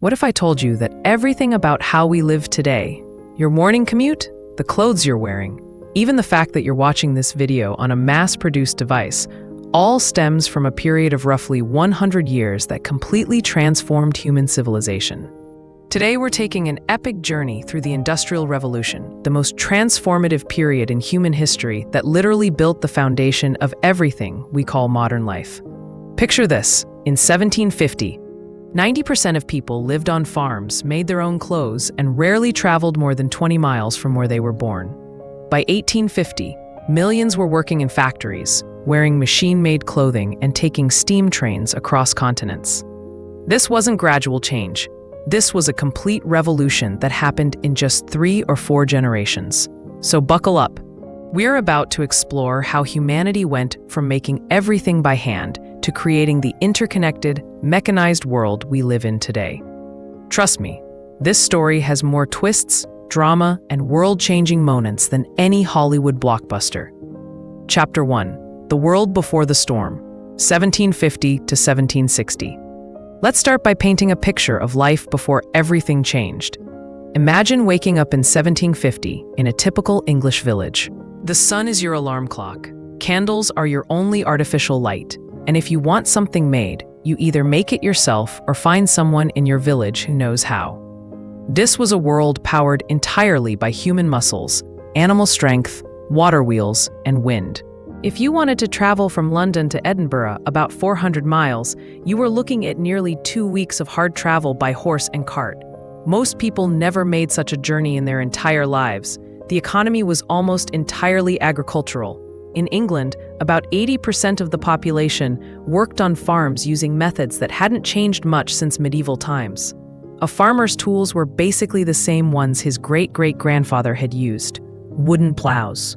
What if I told you that everything about how we live today, your morning commute, the clothes you're wearing, even the fact that you're watching this video on a mass-produced device, all stems from a period of roughly 100 years that completely transformed human civilization? Today, we're taking an epic journey through the Industrial Revolution, the most transformative period in human history that literally built the foundation of everything we call modern life. Picture this: in 1750, 90% of people lived on farms, made their own clothes, and rarely traveled more than 20 miles from where they were born. By 1850, millions were working in factories, wearing machine-made clothing and taking steam trains across continents. This wasn't gradual change. This was a complete revolution that happened in just 3 or 4 generations. So buckle up. We're about to explore how humanity went from making everything by hand to creating the interconnected, mechanized world we live in today. Trust me, this story has more twists, drama, and world-changing moments than any Hollywood blockbuster. Chapter 1: The World Before the Storm, 1750 to 1760. Let's start by painting a picture of life before everything changed. Imagine waking up in 1750 in a typical English village. The sun is your alarm clock. Candles are your only artificial light. And if you want something made, you either make it yourself or find someone in your village who knows how. This was a world powered entirely by human muscles, animal strength, water wheels, and wind. If you wanted to travel from London to Edinburgh, about 400 miles, you were looking at nearly 2 weeks of hard travel by horse and cart. Most people never made such a journey in their entire lives. The economy was almost entirely agricultural. In England, about 80% of the population worked on farms using methods that hadn't changed much since medieval times. A farmer's tools were basically the same ones his great-great-grandfather had used: wooden plows,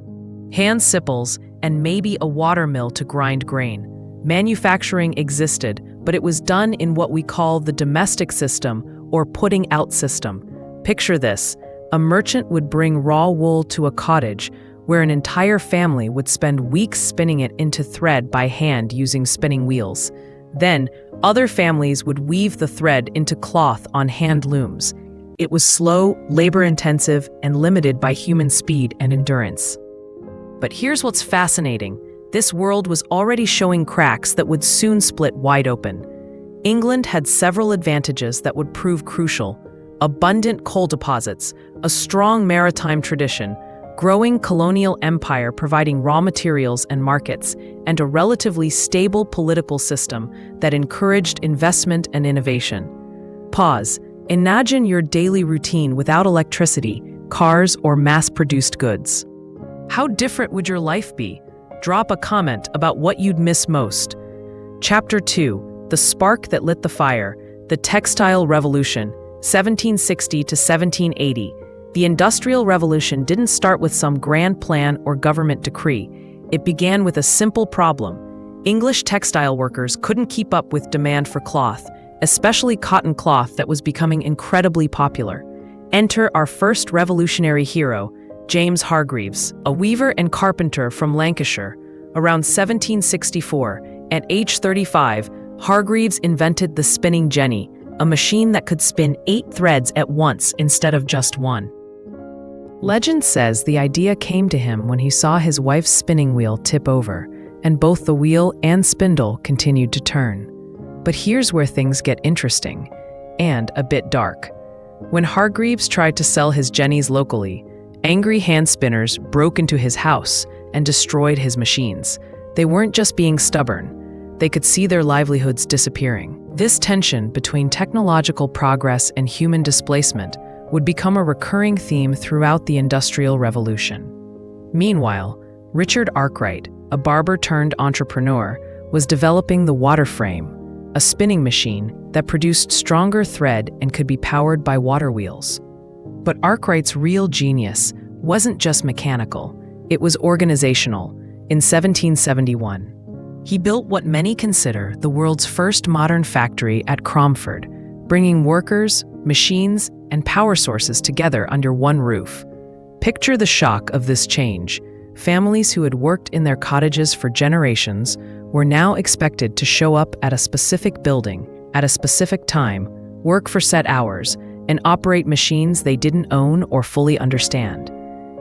hand sickles, and maybe a water mill to grind grain. Manufacturing existed, but it was done in what we call the domestic system or putting out system. Picture this: a merchant would bring raw wool to a cottage where an entire family would spend weeks spinning it into thread by hand using spinning wheels. Then, other families would weave the thread into cloth on hand looms. It was slow, labor-intensive, and limited by human speed and endurance. But here's what's fascinating. This world was already showing cracks that would soon split wide open. England had several advantages that would prove crucial: abundant coal deposits, a strong maritime tradition, growing colonial empire providing raw materials and markets, and a relatively stable political system that encouraged investment and innovation. Pause. Imagine your daily routine without electricity, cars, or mass-produced goods. How different would your life be? Drop a comment about what you'd miss most. Chapter 2: The Spark That Lit the Fire, the Textile Revolution, 1760 to 1780. The Industrial Revolution didn't start with some grand plan or government decree. It began with a simple problem. English textile workers couldn't keep up with demand for cloth, especially cotton cloth that was becoming incredibly popular. Enter our first revolutionary hero, James Hargreaves, a weaver and carpenter from Lancashire. Around 1764, at age 35, Hargreaves invented the spinning jenny, a machine that could spin 8 threads at once instead of just 1. Legend says the idea came to him when he saw his wife's spinning wheel tip over, and both the wheel and spindle continued to turn. But here's where things get interesting, and a bit dark. When Hargreaves tried to sell his jennies locally, angry hand spinners broke into his house and destroyed his machines. They weren't just being stubborn. They could see their livelihoods disappearing. This tension between technological progress and human displacement would become a recurring theme throughout the Industrial Revolution. Meanwhile, Richard Arkwright, a barber-turned-entrepreneur, was developing the water frame, a spinning machine that produced stronger thread and could be powered by water wheels. But Arkwright's real genius wasn't just mechanical, it was organizational. In 1771, he built what many consider the world's first modern factory at Cromford, bringing workers, machines, and power sources together under one roof. Picture the shock of this change. Families who had worked in their cottages for generations were now expected to show up at a specific building, at a specific time, work for set hours, and operate machines they didn't own or fully understand.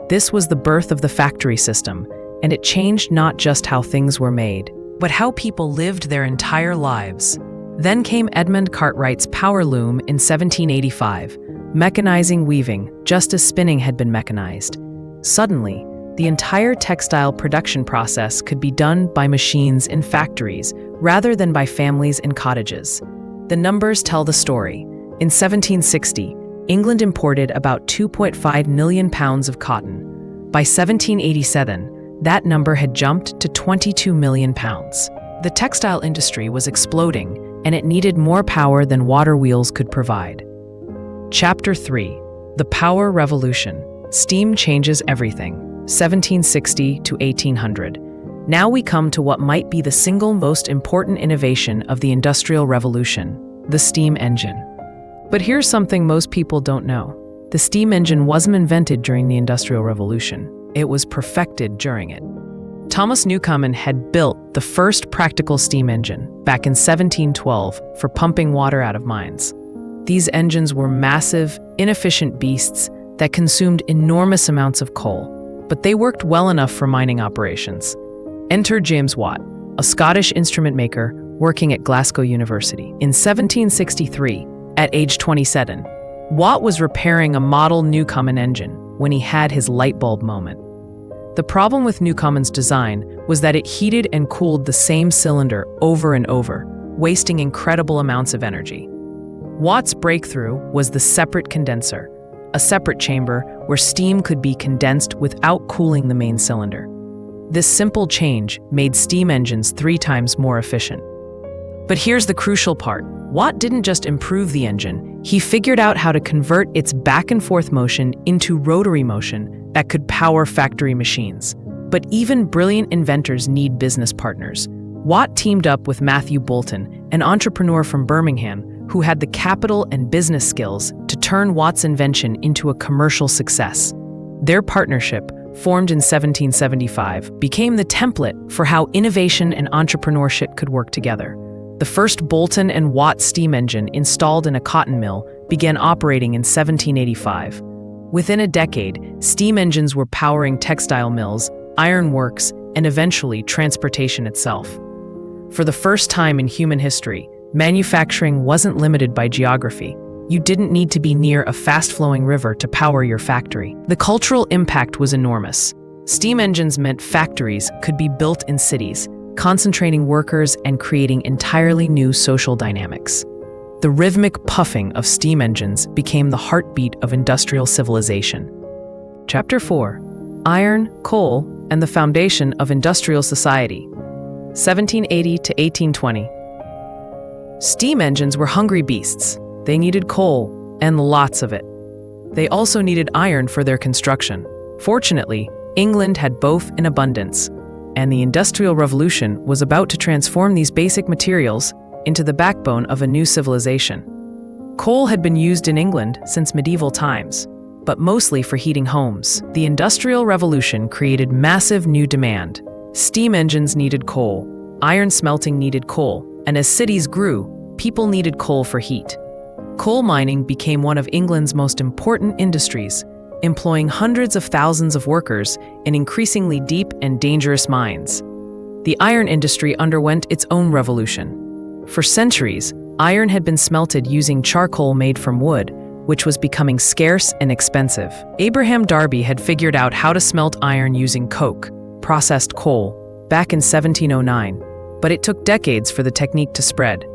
This was the birth of the factory system, and it changed not just how things were made, but how people lived their entire lives. Then came Edmund Cartwright's power loom in 1785, mechanizing weaving just as spinning had been mechanized. Suddenly, the entire textile production process could be done by machines in factories rather than by families in cottages. The numbers tell the story. In 1760, England imported about 2.5 million pounds of cotton. By 1787, that number had jumped to 22 million pounds. The textile industry was exploding, and it needed more power than water wheels could provide. Chapter 3. The Power Revolution. Steam changes everything. 1760 to 1800. Now we come to what might be the single most important innovation of the Industrial Revolution, the steam engine. But here's something most people don't know. The steam engine wasn't invented during the Industrial Revolution. It was perfected during it. Thomas Newcomen had built the first practical steam engine back in 1712 for pumping water out of mines. These engines were massive, inefficient beasts that consumed enormous amounts of coal, but they worked well enough for mining operations. Enter James Watt, a Scottish instrument maker working at Glasgow University. In 1763, at age 27, Watt was repairing a model Newcomen engine when he had his light bulb moment. The problem with Newcomen's design was that it heated and cooled the same cylinder over and over, wasting incredible amounts of energy. Watt's breakthrough was the separate condenser, a separate chamber where steam could be condensed without cooling the main cylinder. This simple change made steam engines 3 times more efficient. But here's the crucial part. Watt didn't just improve the engine, he figured out how to convert its back and forth motion into rotary motion that could power factory machines. But even brilliant inventors need business partners. Watt teamed up with Matthew Boulton, an entrepreneur from Birmingham, who had the capital and business skills to turn Watt's invention into a commercial success. Their partnership, formed in 1775, became the template for how innovation and entrepreneurship could work together. The first Boulton and Watt steam engine installed in a cotton mill began operating in 1785. Within a decade, steam engines were powering textile mills, iron works, and eventually transportation itself. For the first time in human history, manufacturing wasn't limited by geography. You didn't need to be near a fast-flowing river to power your factory. The cultural impact was enormous. Steam engines meant factories could be built in cities, concentrating workers and creating entirely new social dynamics. The rhythmic puffing of steam engines became the heartbeat of industrial civilization. Chapter 4. Iron, Coal, and the Foundation of Industrial Society. 1780 to 1820. Steam engines were hungry beasts. They needed coal, and lots of it. They also needed iron for their construction. Fortunately, England had both in abundance, and the Industrial Revolution was about to transform these basic materials into the backbone of a new civilization. Coal had been used in England since medieval times, but mostly for heating homes. The Industrial Revolution created massive new demand. Steam engines needed coal, iron smelting needed coal, and as cities grew, people needed coal for heat. Coal mining became one of England's most important industries, employing hundreds of thousands of workers in increasingly deep and dangerous mines. The iron industry underwent its own revolution. For centuries, iron had been smelted using charcoal made from wood, which was becoming scarce and expensive. Abraham Darby had figured out how to smelt iron using coke, processed coal, back in 1709, but it took decades for the technique to spread.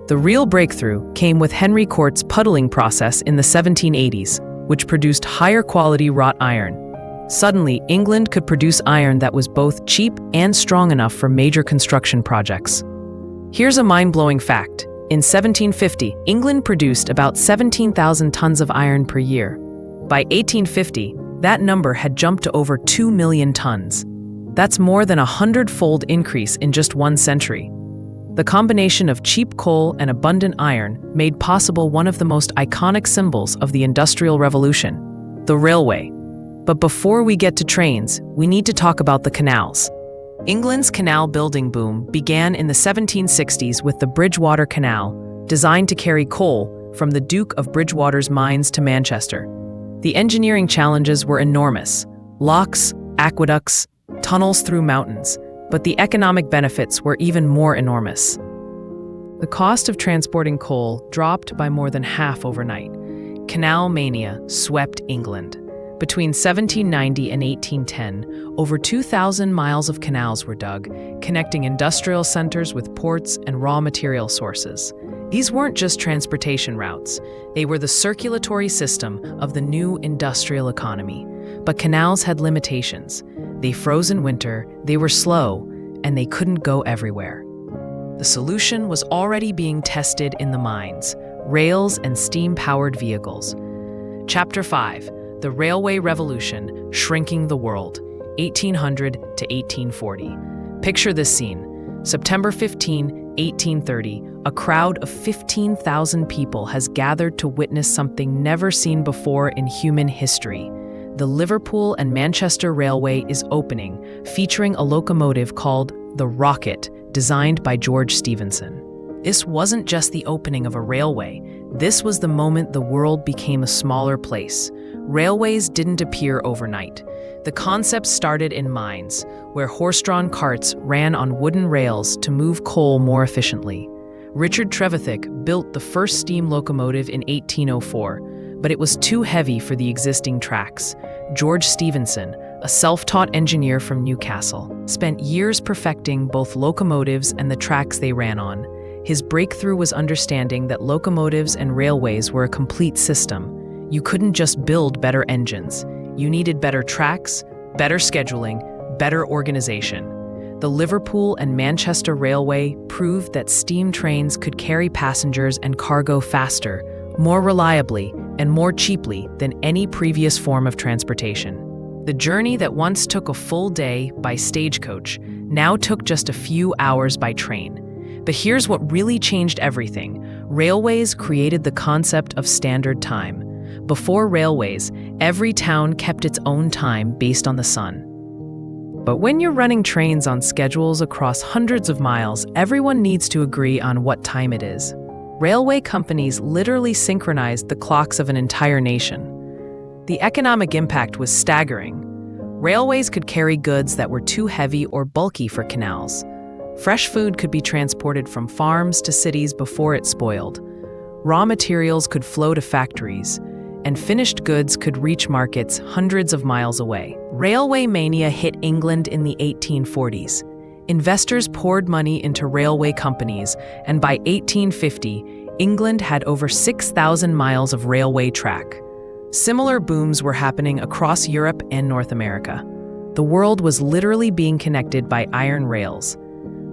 The real breakthrough came with Henry Court's puddling process in the 1780s, which produced higher quality wrought iron. Suddenly, England could produce iron that was both cheap and strong enough for major construction projects. Here's a mind-blowing fact. In 1750, England produced about 17,000 tons of iron per year. By 1850, that number had jumped to over 2 million tons. That's more than a 100-fold increase in just 1 century. The combination of cheap coal and abundant iron made possible one of the most iconic symbols of the Industrial Revolution, the railway. But before we get to trains, we need to talk about the canals. England's canal building boom began in the 1760s with the Bridgewater Canal, designed to carry coal from the Duke of Bridgewater's mines to Manchester. The engineering challenges were enormous: locks, aqueducts, tunnels through mountains. But the economic benefits were even more enormous. The cost of transporting coal dropped by more than half overnight. Canal mania swept England. Between 1790 and 1810, over 2,000 miles of canals were dug, connecting industrial centers with ports and raw material sources. These weren't just transportation routes. They were the circulatory system of the new industrial economy. But canals had limitations. They froze in winter, they were slow, and they couldn't go everywhere. The solution was already being tested in the mines: rails and steam-powered vehicles. Chapter 5: The Railway Revolution, Shrinking the World, 1800 to 1840. Picture this scene. September 15, 1830, a crowd of 15,000 people has gathered to witness something never seen before in human history. The Liverpool and Manchester Railway is opening, featuring a locomotive called the Rocket, designed by George Stephenson. This wasn't just the opening of a railway. This was the moment the world became a smaller place. Railways didn't appear overnight. The concept started in mines, where horse-drawn carts ran on wooden rails to move coal more efficiently. Richard Trevithick built the first steam locomotive in 1804, but it was too heavy for the existing tracks. George Stephenson, a self-taught engineer from Newcastle, spent years perfecting both locomotives and the tracks they ran on. His breakthrough was understanding that locomotives and railways were a complete system. You couldn't just build better engines. You needed better tracks, better scheduling, better organization. The Liverpool and Manchester Railway proved that steam trains could carry passengers and cargo faster, more reliably, and more cheaply than any previous form of transportation. The journey that once took a full day by stagecoach now took just a few hours by train. But here's what really changed everything. Railways created the concept of standard time. Before railways, every town kept its own time based on the sun. But when you're running trains on schedules across hundreds of miles, everyone needs to agree on what time it is. Railway companies literally synchronized the clocks of an entire nation. The economic impact was staggering. Railways could carry goods that were too heavy or bulky for canals. Fresh food could be transported from farms to cities before it spoiled. Raw materials could flow to factories, and finished goods could reach markets hundreds of miles away. Railway mania hit England in the 1840s. Investors poured money into railway companies, and by 1850, England had over 6,000 miles of railway track. Similar booms were happening across Europe and North America. The world was literally being connected by iron rails.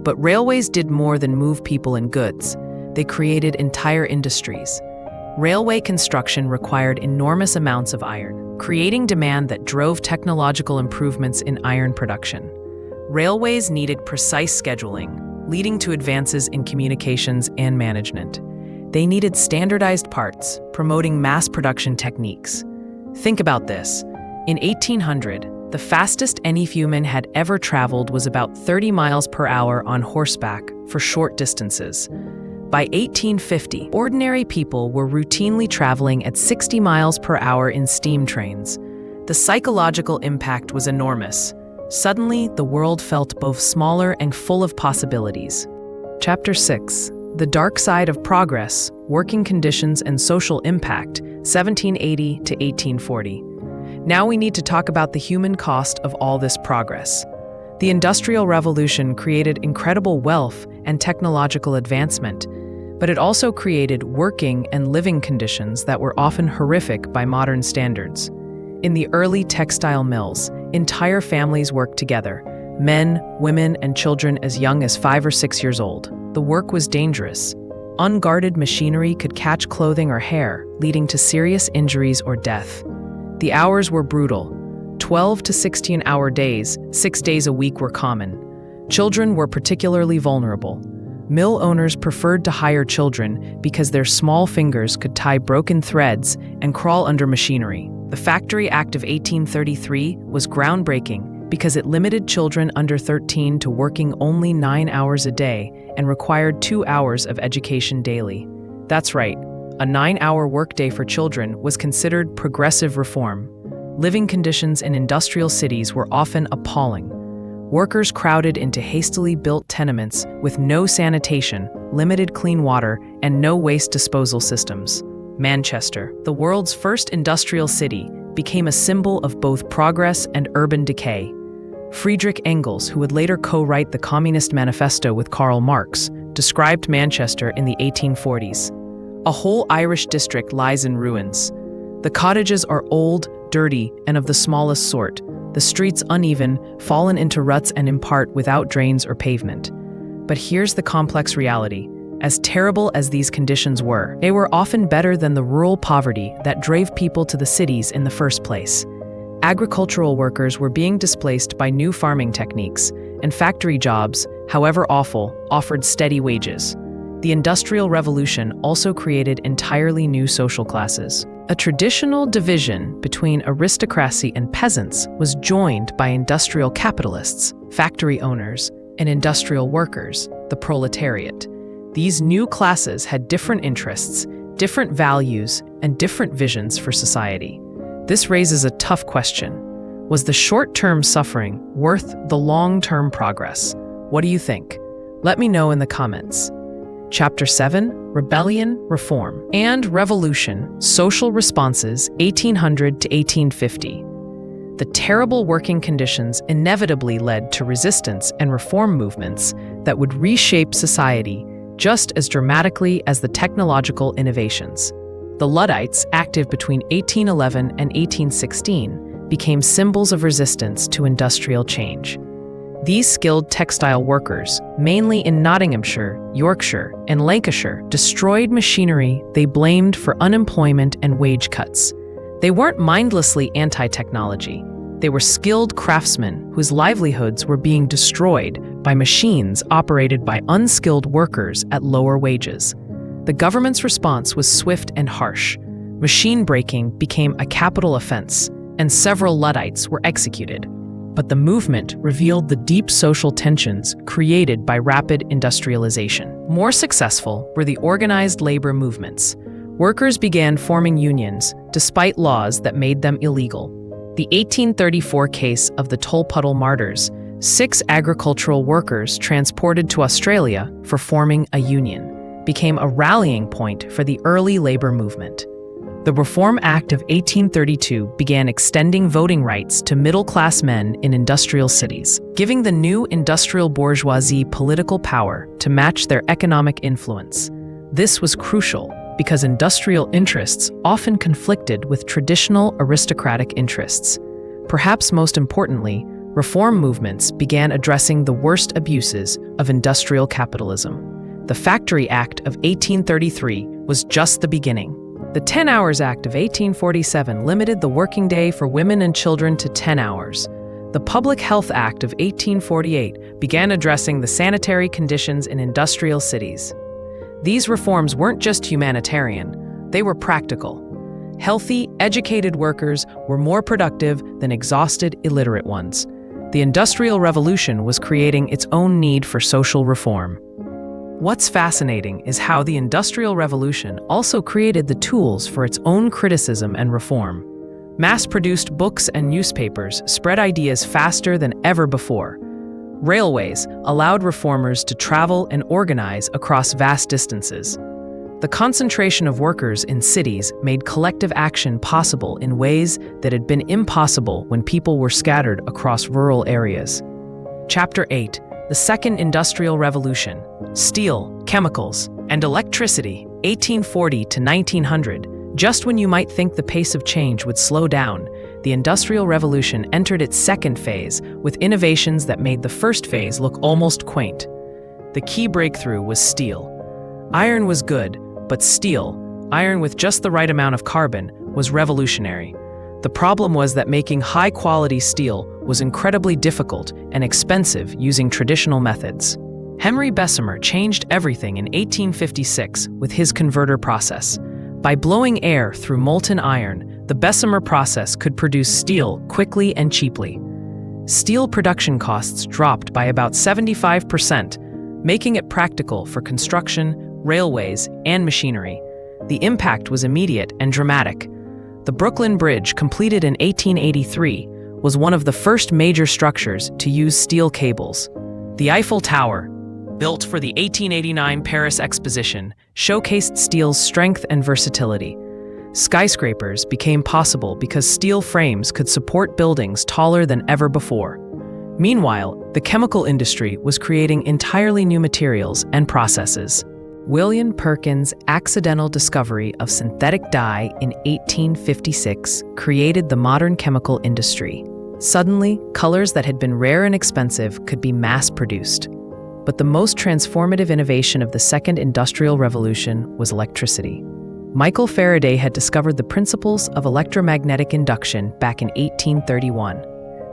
But railways did more than move people and goods. They created entire industries. Railway construction required enormous amounts of iron, creating demand that drove technological improvements in iron production. Railways needed precise scheduling, leading to advances in communications and management. They needed standardized parts, promoting mass production techniques. Think about this. In 1800, the fastest any human had ever traveled was about 30 miles per hour on horseback for short distances. By 1850, ordinary people were routinely traveling at 60 miles per hour in steam trains. The psychological impact was enormous. Suddenly, the world felt both smaller and full of possibilities. Chapter 6: The Dark Side of Progress, Working Conditions and Social Impact, 1780 to 1840. Now we need to talk about the human cost of all this progress. The Industrial Revolution created incredible wealth and technological advancement, but it also created working and living conditions that were often horrific by modern standards. In the early textile mills, entire families worked together, men, women, and children as young as 5 or 6 years old. The work was dangerous. Unguarded machinery could catch clothing or hair, leading to serious injuries or death. The hours were brutal. 12 to 16-hour days, 6 days a week were common. Children were particularly vulnerable. Mill owners preferred to hire children because their small fingers could tie broken threads and crawl under machinery. The Factory Act of 1833 was groundbreaking because it limited children under 13 to working only 9 hours a day and required 2 hours of education daily. That's right, A 9-hour workday for children was considered progressive reform. Living conditions in industrial cities were often appalling. Workers crowded into hastily built tenements with no sanitation, limited clean water, and no waste disposal systems. Manchester, the world's first industrial city, became a symbol of both progress and urban decay. Friedrich Engels, who would later co-write the Communist Manifesto with Karl Marx, described Manchester in the 1840s. A whole Irish district lies in ruins. The cottages are old, dirty, and of the smallest sort, the streets uneven, fallen into ruts and in part without drains or pavement. But here's the complex reality. As terrible as these conditions were, they were often better than the rural poverty that drove people to the cities in the first place. Agricultural workers were being displaced by new farming techniques, and factory jobs, however awful, offered steady wages. The Industrial Revolution also created entirely new social classes. A traditional division between aristocracy and peasants was joined by industrial capitalists, factory owners, and industrial workers, the proletariat. These new classes had different interests, different values, and different visions for society. This raises a tough question. Was the short-term suffering worth the long-term progress? What do you think? Let me know in the comments. Chapter 7, Rebellion, Reform, and Revolution, Social Responses, 1800 to 1850. The terrible working conditions inevitably led to resistance and reform movements that would reshape society just as dramatically as the technological innovations. The Luddites, active between 1811 and 1816, became symbols of resistance to industrial change. These skilled textile workers, mainly in Nottinghamshire, Yorkshire, and Lancashire, destroyed machinery they blamed for unemployment and wage cuts. They weren't mindlessly anti-technology. They were skilled craftsmen whose livelihoods were being destroyed by machines operated by unskilled workers at lower wages. The government's response was swift and harsh. Machine breaking became a capital offense, and several Luddites were executed. But the movement revealed the deep social tensions created by rapid industrialization. More successful were the organized labor movements. Workers began forming unions, despite laws that made them illegal. The 1834 case of the Tolpuddle Martyrs, 6 agricultural workers transported to Australia for forming a union, became a rallying point for the early labor movement. The Reform Act of 1832 began extending voting rights to middle-class men in industrial cities, giving the new industrial bourgeoisie political power to match their economic influence. This was crucial because industrial interests often conflicted with traditional aristocratic interests. Perhaps most importantly, reform movements began addressing the worst abuses of industrial capitalism. The Factory Act of 1833 was just the beginning. The 10 Hours Act of 1847 limited the working day for women and children to 10 hours. The Public Health Act of 1848 began addressing the sanitary conditions in industrial cities. These reforms weren't just humanitarian, they were practical. Healthy, educated workers were more productive than exhausted, illiterate ones. The Industrial Revolution was creating its own need for social reform. What's fascinating is how the Industrial Revolution also created the tools for its own criticism and reform. Mass-produced books and newspapers spread ideas faster than ever before. Railways allowed reformers to travel and organize across vast distances. The concentration of workers in cities made collective action possible in ways that had been impossible when people were scattered across rural areas. Chapter 8. The Second Industrial Revolution. Steel, Chemicals, and Electricity, 1840 to 1900. Just when you might think the pace of change would slow down, the Industrial Revolution entered its second phase with innovations that made the first phase look almost quaint. The key breakthrough was steel. Iron was good, but steel, iron with just the right amount of carbon, was revolutionary. The problem was that making high-quality steel was incredibly difficult and expensive using traditional methods. Henry Bessemer changed everything in 1856 with his converter process. By blowing air through molten iron, the Bessemer process could produce steel quickly and cheaply. Steel production costs dropped by about 75%, making it practical for construction, railways, and machinery. The impact was immediate and dramatic. The Brooklyn Bridge, completed in 1883, was one of the first major structures to use steel cables. The Eiffel Tower, built for the 1889 Paris Exposition, showcased steel's strength and versatility. Skyscrapers became possible because steel frames could support buildings taller than ever before. Meanwhile, the chemical industry was creating entirely new materials and processes. William Perkins' accidental discovery of synthetic dye in 1856 created the modern chemical industry. Suddenly, colors that had been rare and expensive could be mass-produced. But the most transformative innovation of the Second Industrial Revolution was electricity. Michael Faraday had discovered the principles of electromagnetic induction back in 1831,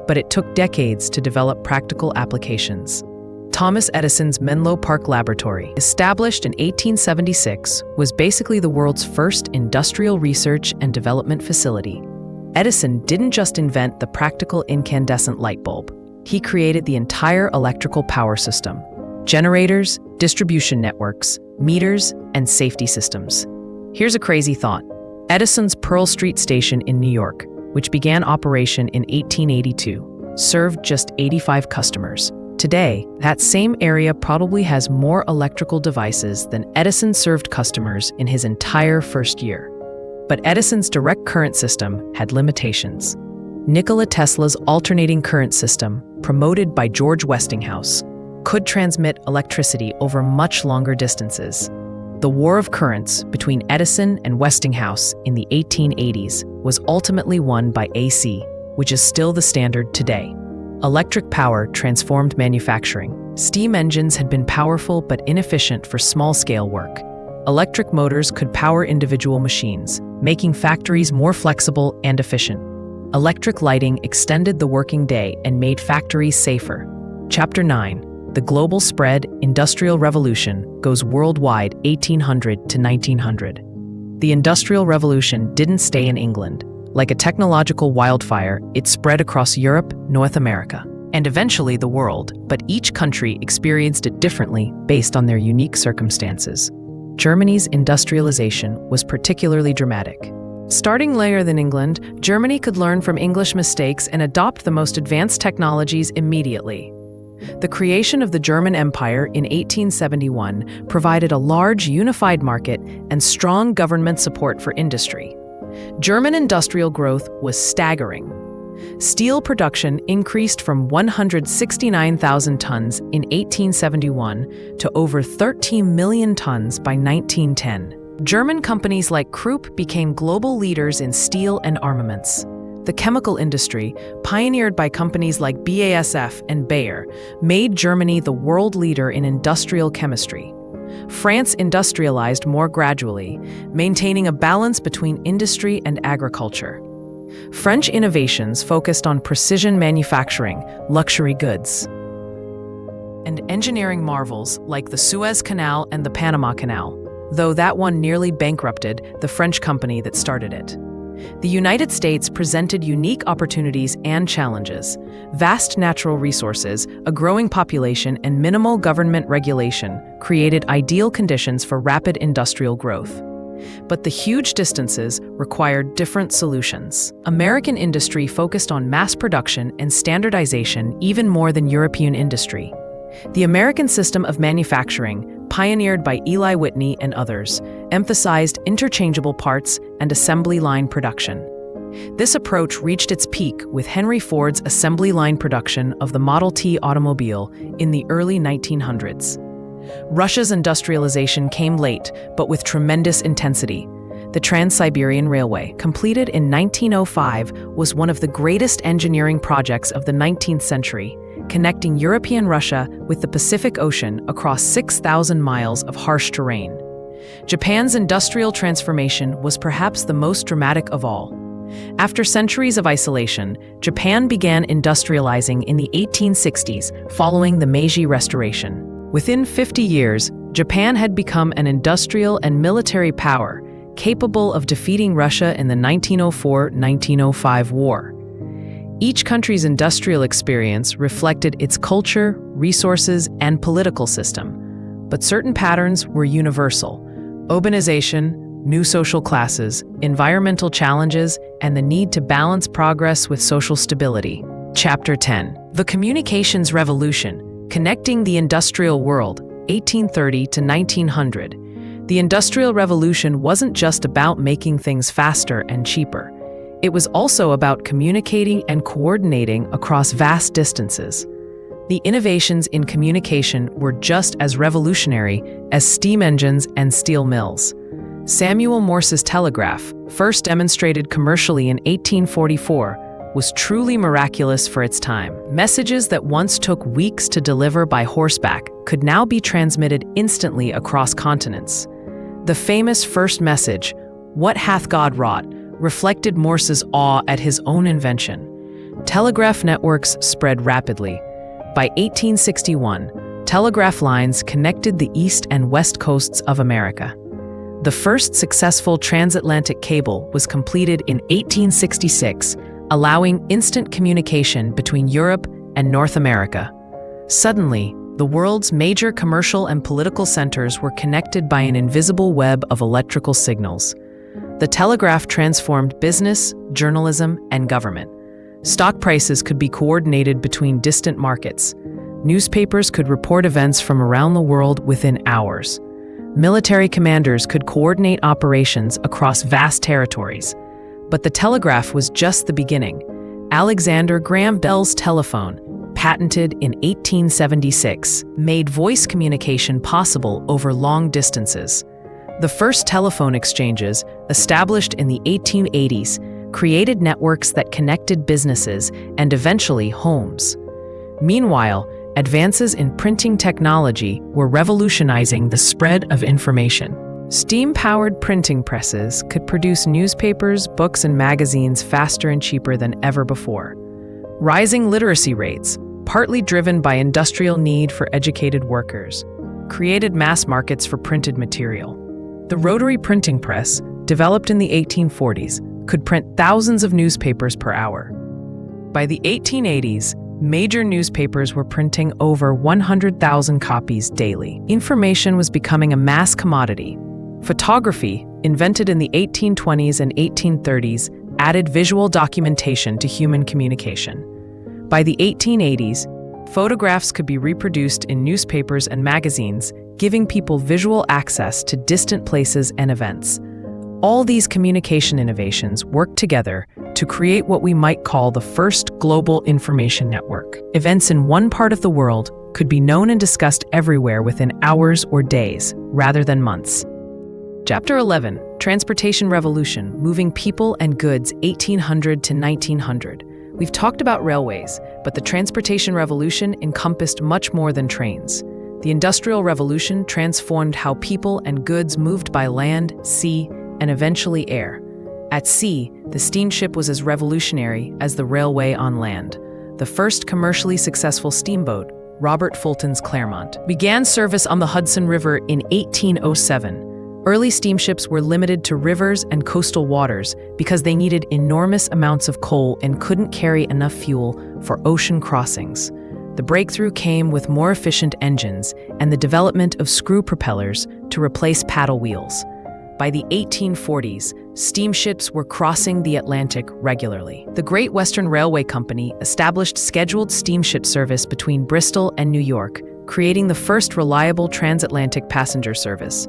but it took decades to develop practical applications. Thomas Edison's Menlo Park Laboratory, established in 1876, was basically the world's first industrial research and development facility. Edison didn't just invent the practical incandescent light bulb. He created the entire electrical power system: generators, distribution networks, meters, and safety systems. Here's a crazy thought. Edison's Pearl Street Station in New York, which began operation in 1882, served just 85 customers. Today, that same area probably has more electrical devices than Edison served customers in his entire first year. But Edison's direct current system had limitations. Nikola Tesla's alternating current system, promoted by George Westinghouse, could transmit electricity over much longer distances. The war of currents between Edison and Westinghouse in the 1880s was ultimately won by AC, which is still the standard today. Electric power transformed manufacturing. Steam engines had been powerful but inefficient for small-scale work. Electric motors could power individual machines, making factories more flexible and efficient. Electric lighting extended the working day and made factories safer. Chapter 9. The Global Spread Industrial Revolution goes worldwide 1800 to 1900. The Industrial Revolution didn't stay in England. Like a technological wildfire, it spread across Europe, North America, and eventually the world, but each country experienced it differently based on their unique circumstances. Germany's industrialization was particularly dramatic. Starting later than England, Germany could learn from English mistakes and adopt the most advanced technologies immediately. The creation of the German Empire in 1871 provided a large unified market and strong government support for industry. German industrial growth was staggering. Steel production increased from 169,000 tons in 1871 to over 13 million tons by 1910. German companies like Krupp became global leaders in steel and armaments. The chemical industry, pioneered by companies like BASF and Bayer, made Germany the world leader in industrial chemistry. France industrialized more gradually, maintaining a balance between industry and agriculture. French innovations focused on precision manufacturing, luxury goods, and engineering marvels like the Suez Canal and the Panama Canal, though that one nearly bankrupted the French company that started it. The United States presented unique opportunities and challenges. Vast natural resources, a growing population, and minimal government regulation created ideal conditions for rapid industrial growth. But the huge distances required different solutions. American industry focused on mass production and standardization even more than European industry. The American system of manufacturing, pioneered by Eli Whitney and others, emphasized interchangeable parts and assembly line production. This approach reached its peak with Henry Ford's assembly line production of the Model T automobile in the early 1900s. Russia's industrialization came late, but with tremendous intensity. The Trans-Siberian Railway, completed in 1905, was one of the greatest engineering projects of the 19th century, connecting European Russia with the Pacific Ocean across 6,000 miles of harsh terrain. Japan's industrial transformation was perhaps the most dramatic of all. After centuries of isolation, Japan began industrializing in the 1860s following the Meiji Restoration. Within 50 years, Japan had become an industrial and military power, capable of defeating Russia in the 1904-1905 war. Each country's industrial experience reflected its culture, resources, and political system, but certain patterns were universal: urbanization, new social classes, environmental challenges, and the need to balance progress with social stability. Chapter 10. The Communications Revolution, Connecting the Industrial World, 1830 to 1900. The Industrial Revolution wasn't just about making things faster and cheaper. It was also about communicating and coordinating across vast distances. The innovations in communication were just as revolutionary as steam engines and steel mills. Samuel Morse's telegraph, first demonstrated commercially in 1844, was truly miraculous for its time. Messages that once took weeks to deliver by horseback could now be transmitted instantly across continents. The famous first message, "What hath God wrought?" reflected Morse's awe at his own invention. Telegraph networks spread rapidly. By 1861, telegraph lines connected the east and west coasts of America. The first successful transatlantic cable was completed in 1866, allowing instant communication between Europe and North America. Suddenly, the world's major commercial and political centers were connected by an invisible web of electrical signals. The telegraph transformed business, journalism, and government. Stock prices could be coordinated between distant markets. Newspapers could report events from around the world within hours. Military commanders could coordinate operations across vast territories. But the telegraph was just the beginning. Alexander Graham Bell's telephone, patented in 1876, made voice communication possible over long distances. The first telephone exchanges, established in the 1880s, created networks that connected businesses and eventually homes. Meanwhile, advances in printing technology were revolutionizing the spread of information. Steam-powered printing presses could produce newspapers, books, and magazines faster and cheaper than ever before. Rising literacy rates, partly driven by industrial need for educated workers, created mass markets for printed material. The rotary printing press, developed in the 1840s, could print thousands of newspapers per hour. By the 1880s, major newspapers were printing over 100,000 copies daily. Information was becoming a mass commodity. Photography, invented in the 1820s and 1830s, added visual documentation to human communication. By the 1880s, photographs could be reproduced in newspapers and magazines, giving people visual access to distant places and events. All these communication innovations worked together to create what we might call the first global information network. Events in one part of the world could be known and discussed everywhere within hours or days, rather than months. Chapter 11. Transportation Revolution, Moving People and Goods 1800 to 1900. We've talked about railways, but the transportation revolution encompassed much more than trains. The Industrial Revolution transformed how people and goods moved by land, sea, and eventually air. At sea, the steamship was as revolutionary as the railway on land. The first commercially successful steamboat, Robert Fulton's Clermont, began service on the Hudson River in 1807. Early steamships were limited to rivers and coastal waters because they needed enormous amounts of coal and couldn't carry enough fuel for ocean crossings. The breakthrough came with more efficient engines and the development of screw propellers to replace paddle wheels. By the 1840s, steamships were crossing the Atlantic regularly. The Great Western Railway Company established scheduled steamship service between Bristol and New York, creating the first reliable transatlantic passenger service.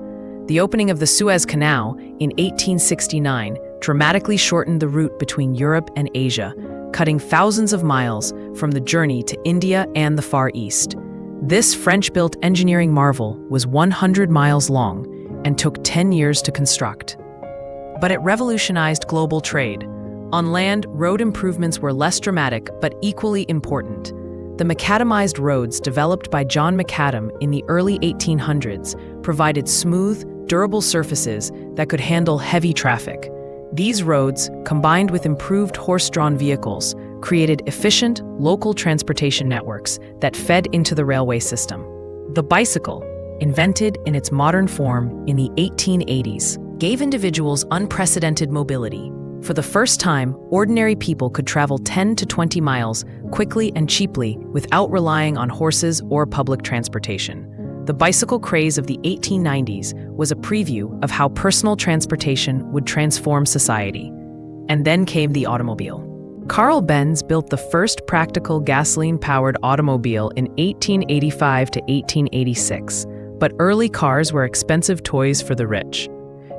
The opening of the Suez Canal in 1869 dramatically shortened the route between Europe and Asia, cutting thousands of miles from the journey to India and the Far East. This French-built engineering marvel was 100 miles long and took 10 years to construct. But it revolutionized global trade. On land, road improvements were less dramatic but equally important. The macadamized roads developed by John Macadam in the early 1800s provided smooth, durable surfaces that could handle heavy traffic. These roads, combined with improved horse-drawn vehicles, created efficient, local transportation networks that fed into the railway system. The bicycle, invented in its modern form in the 1880s, gave individuals unprecedented mobility. For the first time, ordinary people could travel 10 to 20 miles quickly and cheaply without relying on horses or public transportation. The The bicycle craze of the 1890s was a preview of how personal transportation would transform society. And then came the automobile. Carl Benz built the first practical gasoline-powered automobile in 1885 to 1886, but early cars were expensive toys for the rich.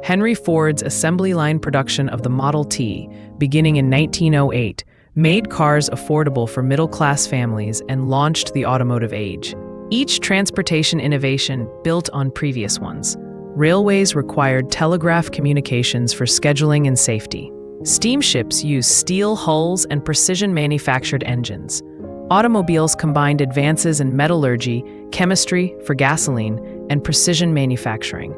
Henry Ford's assembly line production of the Model T, beginning in 1908, made cars affordable for middle-class families and launched the automotive age. Each transportation innovation built on previous ones. Railways required telegraph communications for scheduling and safety. Steamships used steel hulls and precision-manufactured engines. Automobiles combined advances in metallurgy, chemistry for gasoline, and precision manufacturing.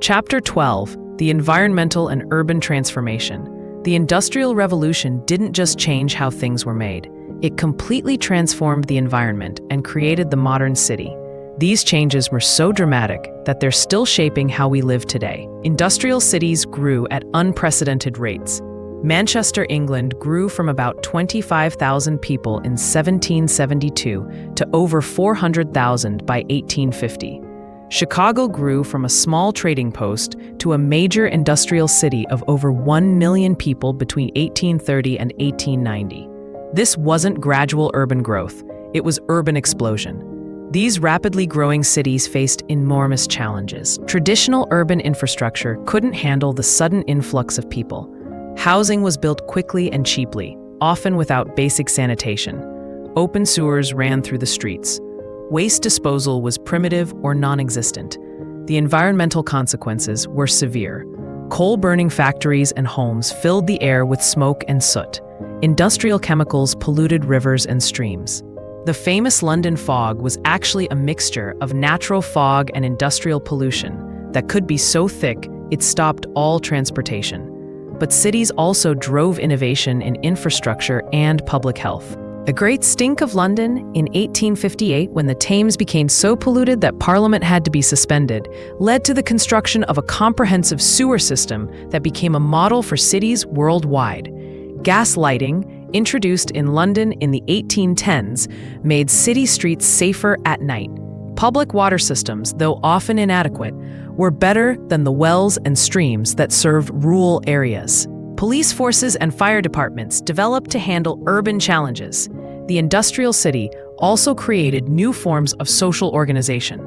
Chapter 12, the environmental and urban transformation. The Industrial Revolution didn't just change how things were made. It completely transformed the environment and created the modern city. These changes were so dramatic that they're still shaping how we live today. Industrial cities grew at unprecedented rates. Manchester, England grew from about 25,000 people in 1772 to over 400,000 by 1850. Chicago grew from a small trading post to a major industrial city of over 1 million people between 1830 and 1890. This wasn't gradual urban growth, it was urban explosion. These rapidly growing cities faced enormous challenges. Traditional urban infrastructure couldn't handle the sudden influx of people. Housing was built quickly and cheaply, often without basic sanitation. Open sewers ran through the streets. Waste disposal was primitive or non-existent. The environmental consequences were severe. Coal-burning factories and homes filled the air with smoke and soot. Industrial chemicals polluted rivers and streams. The famous London fog was actually a mixture of natural fog and industrial pollution that could be so thick it stopped all transportation. But cities also drove innovation in infrastructure and public health. The Great Stink of London in 1858, when the Thames became so polluted that Parliament had to be suspended, led to the construction of a comprehensive sewer system that became a model for cities worldwide. Gas lighting, introduced in London in the 1810s, made city streets safer at night. Public water systems, though often inadequate, were better than the wells and streams that served rural areas. Police forces and fire departments developed to handle urban challenges. The industrial city also created new forms of social organization.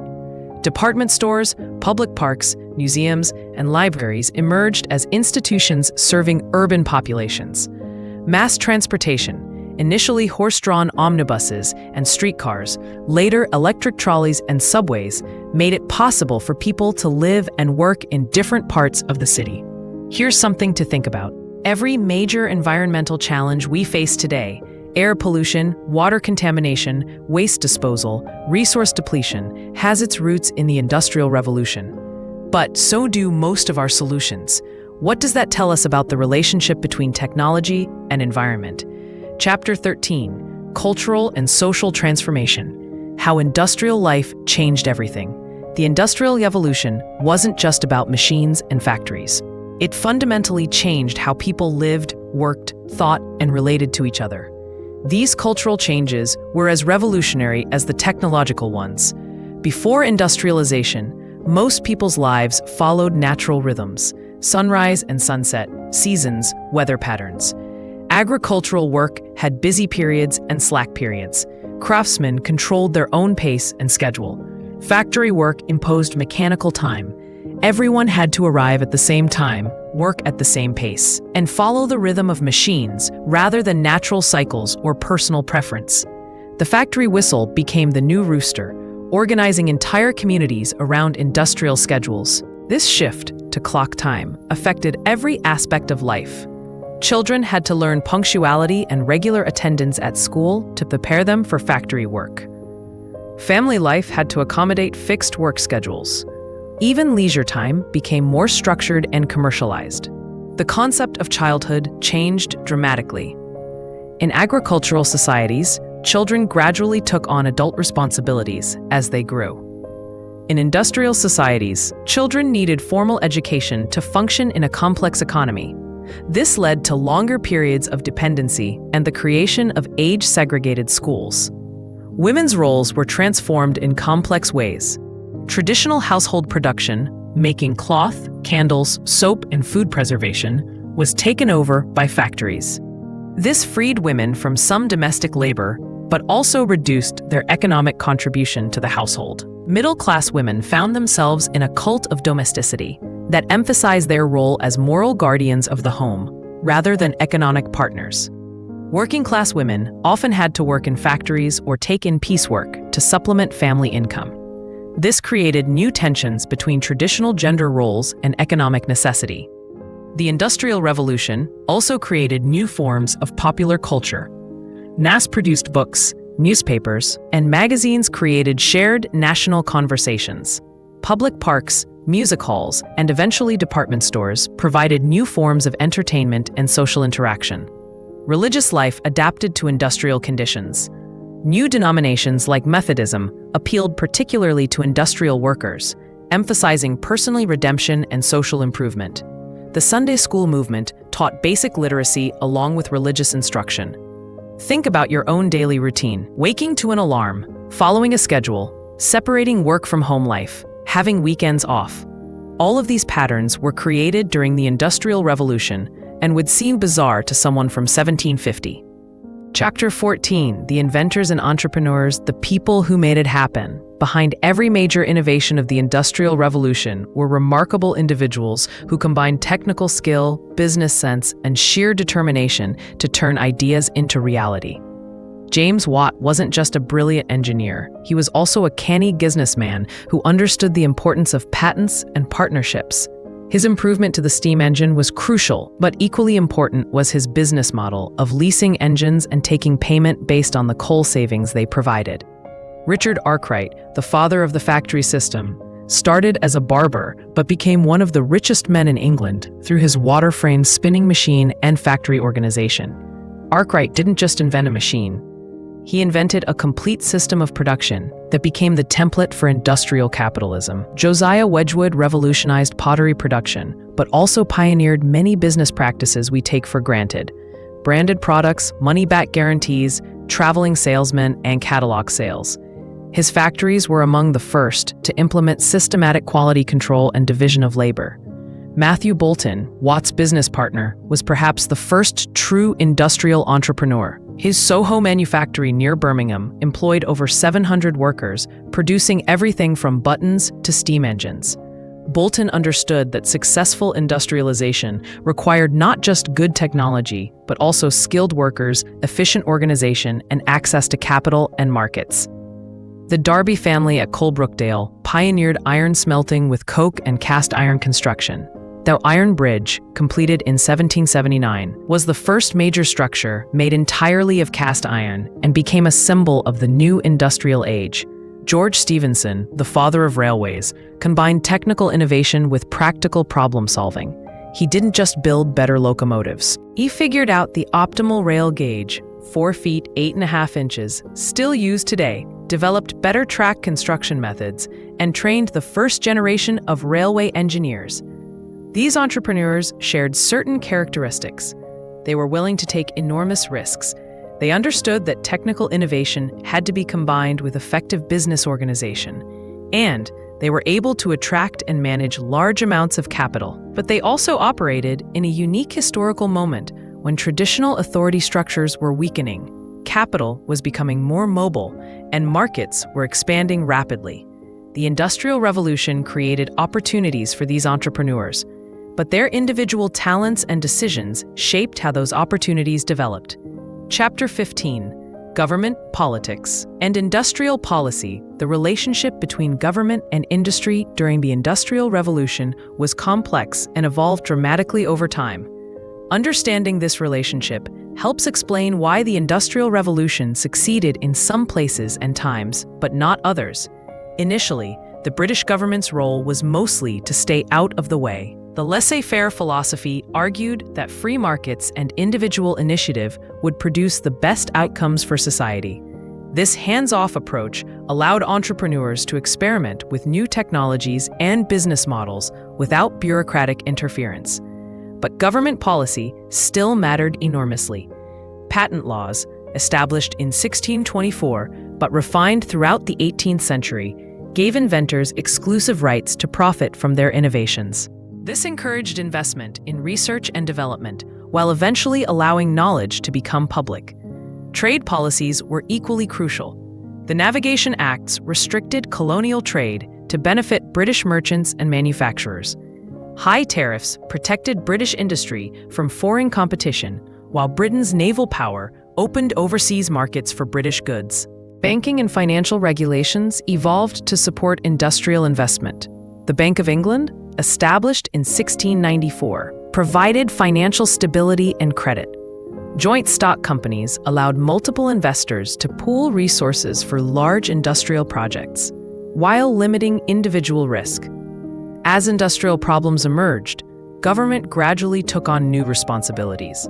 Department stores, public parks, museums, and libraries emerged as institutions serving urban populations. Mass transportation, initially horse-drawn omnibuses and streetcars, later electric trolleys and subways, made it possible for people to live and work in different parts of the city. Here's something to think about. Every major environmental challenge we face today, air pollution, water contamination, waste disposal, resource depletion, has its roots in the Industrial Revolution. But so do most of our solutions. What does that tell us about the relationship between technology and environment? Chapter 13, Cultural and Social Transformation. How industrial life changed everything. The Industrial Revolution wasn't just about machines and factories. It fundamentally changed how people lived, worked, thought, and related to each other. These cultural changes were as revolutionary as the technological ones. Before industrialization, most people's lives followed natural rhythms: sunrise and sunset, seasons, weather patterns. Agricultural work had busy periods and slack periods. Craftsmen controlled their own pace and schedule. Factory work imposed mechanical time. Everyone had to arrive at the same time, work at the same pace, and follow the rhythm of machines rather than natural cycles or personal preference. The factory whistle became the new rooster, organizing entire communities around industrial schedules. This shift to clock time affected every aspect of life. Children had to learn punctuality and regular attendance at school to prepare them for factory work. Family life had to accommodate fixed work schedules. Even leisure time became more structured and commercialized. The concept of childhood changed dramatically. In agricultural societies, children gradually took on adult responsibilities as they grew. In industrial societies, children needed formal education to function in a complex economy. This led to longer periods of dependency and the creation of age-segregated schools. Women's roles were transformed in complex ways. Traditional household production, making cloth, candles, soap, and food preservation, was taken over by factories. This freed women from some domestic labor, but also reduced their economic contribution to the household. Middle-class women found themselves in a cult of domesticity that emphasized their role as moral guardians of the home, rather than economic partners. Working-class women often had to work in factories or take in piecework to supplement family income. This created new tensions between traditional gender roles and economic necessity. The Industrial Revolution also created new forms of popular culture. Mass-produced books, newspapers, and magazines created shared national conversations. Public parks, music halls, and eventually department stores provided new forms of entertainment and social interaction. Religious life adapted to industrial conditions. New denominations like Methodism appealed particularly to industrial workers, emphasizing personal redemption and social improvement. The Sunday school movement taught basic literacy along with religious instruction. Think about your own daily routine: waking to an alarm, following a schedule, separating work from home life, having weekends off. All of these patterns were created during the Industrial Revolution and would seem bizarre to someone from 1750. Chapter 14, The Inventors and Entrepreneurs, the people who made it happen. Behind every major innovation of the Industrial Revolution were remarkable individuals who combined technical skill, business sense, and sheer determination to turn ideas into reality. James Watt wasn't just a brilliant engineer, he was also a canny businessman who understood the importance of patents and partnerships. His improvement to the steam engine was crucial, but equally important was his business model of leasing engines and taking payment based on the coal savings they provided. Richard Arkwright, the father of the factory system, started as a barber but became one of the richest men in England through his water-frame spinning machine and factory organization. Arkwright didn't just invent a machine. He invented a complete system of production that became the template for industrial capitalism. Josiah Wedgwood revolutionized pottery production, but also pioneered many business practices we take for granted: branded products, money-back guarantees, traveling salesmen, and catalog sales. His factories were among the first to implement systematic quality control and division of labor. Matthew Boulton, Watt's business partner, was perhaps the first true industrial entrepreneur. His Soho manufactory near Birmingham employed over 700 workers, producing everything from buttons to steam engines. Boulton understood that successful industrialization required not just good technology, but also skilled workers, efficient organization, and access to capital and markets. The Darby family at Coalbrookdale pioneered iron smelting with coke and cast iron construction. The Iron Bridge, completed in 1779, was the first major structure made entirely of cast iron and became a symbol of the new industrial age. George Stephenson, the father of railways, combined technical innovation with practical problem-solving. He didn't just build better locomotives. He figured out the optimal rail gauge, 4 feet 8.5 inches, still used today, developed better track construction methods, and trained the first generation of railway engineers. These entrepreneurs shared certain characteristics. They were willing to take enormous risks. They understood that technical innovation had to be combined with effective business organization, and they were able to attract and manage large amounts of capital. But they also operated in a unique historical moment when traditional authority structures were weakening, capital was becoming more mobile, and markets were expanding rapidly. The Industrial Revolution created opportunities for these entrepreneurs, but their individual talents and decisions shaped how those opportunities developed. Chapter 15, Government, Politics, and Industrial Policy. The relationship between government and industry during the Industrial Revolution was complex and evolved dramatically over time. Understanding this relationship helps explain why the Industrial Revolution succeeded in some places and times, but not others. Initially, the British government's role was mostly to stay out of the way. The laissez-faire philosophy argued that free markets and individual initiative would produce the best outcomes for society. This hands-off approach allowed entrepreneurs to experiment with new technologies and business models without bureaucratic interference. But government policy still mattered enormously. Patent laws, established in 1624 but refined throughout the 18th century, gave inventors exclusive rights to profit from their innovations. This encouraged investment in research and development, while eventually allowing knowledge to become public. Trade policies were equally crucial. The Navigation Acts restricted colonial trade to benefit British merchants and manufacturers. High tariffs protected British industry from foreign competition, while Britain's naval power opened overseas markets for British goods. Banking and financial regulations evolved to support industrial investment. The Bank of England, established in 1694, provided financial stability and credit. Joint stock companies allowed multiple investors to pool resources for large industrial projects, while limiting individual risk. As industrial problems emerged, government gradually took on new responsibilities.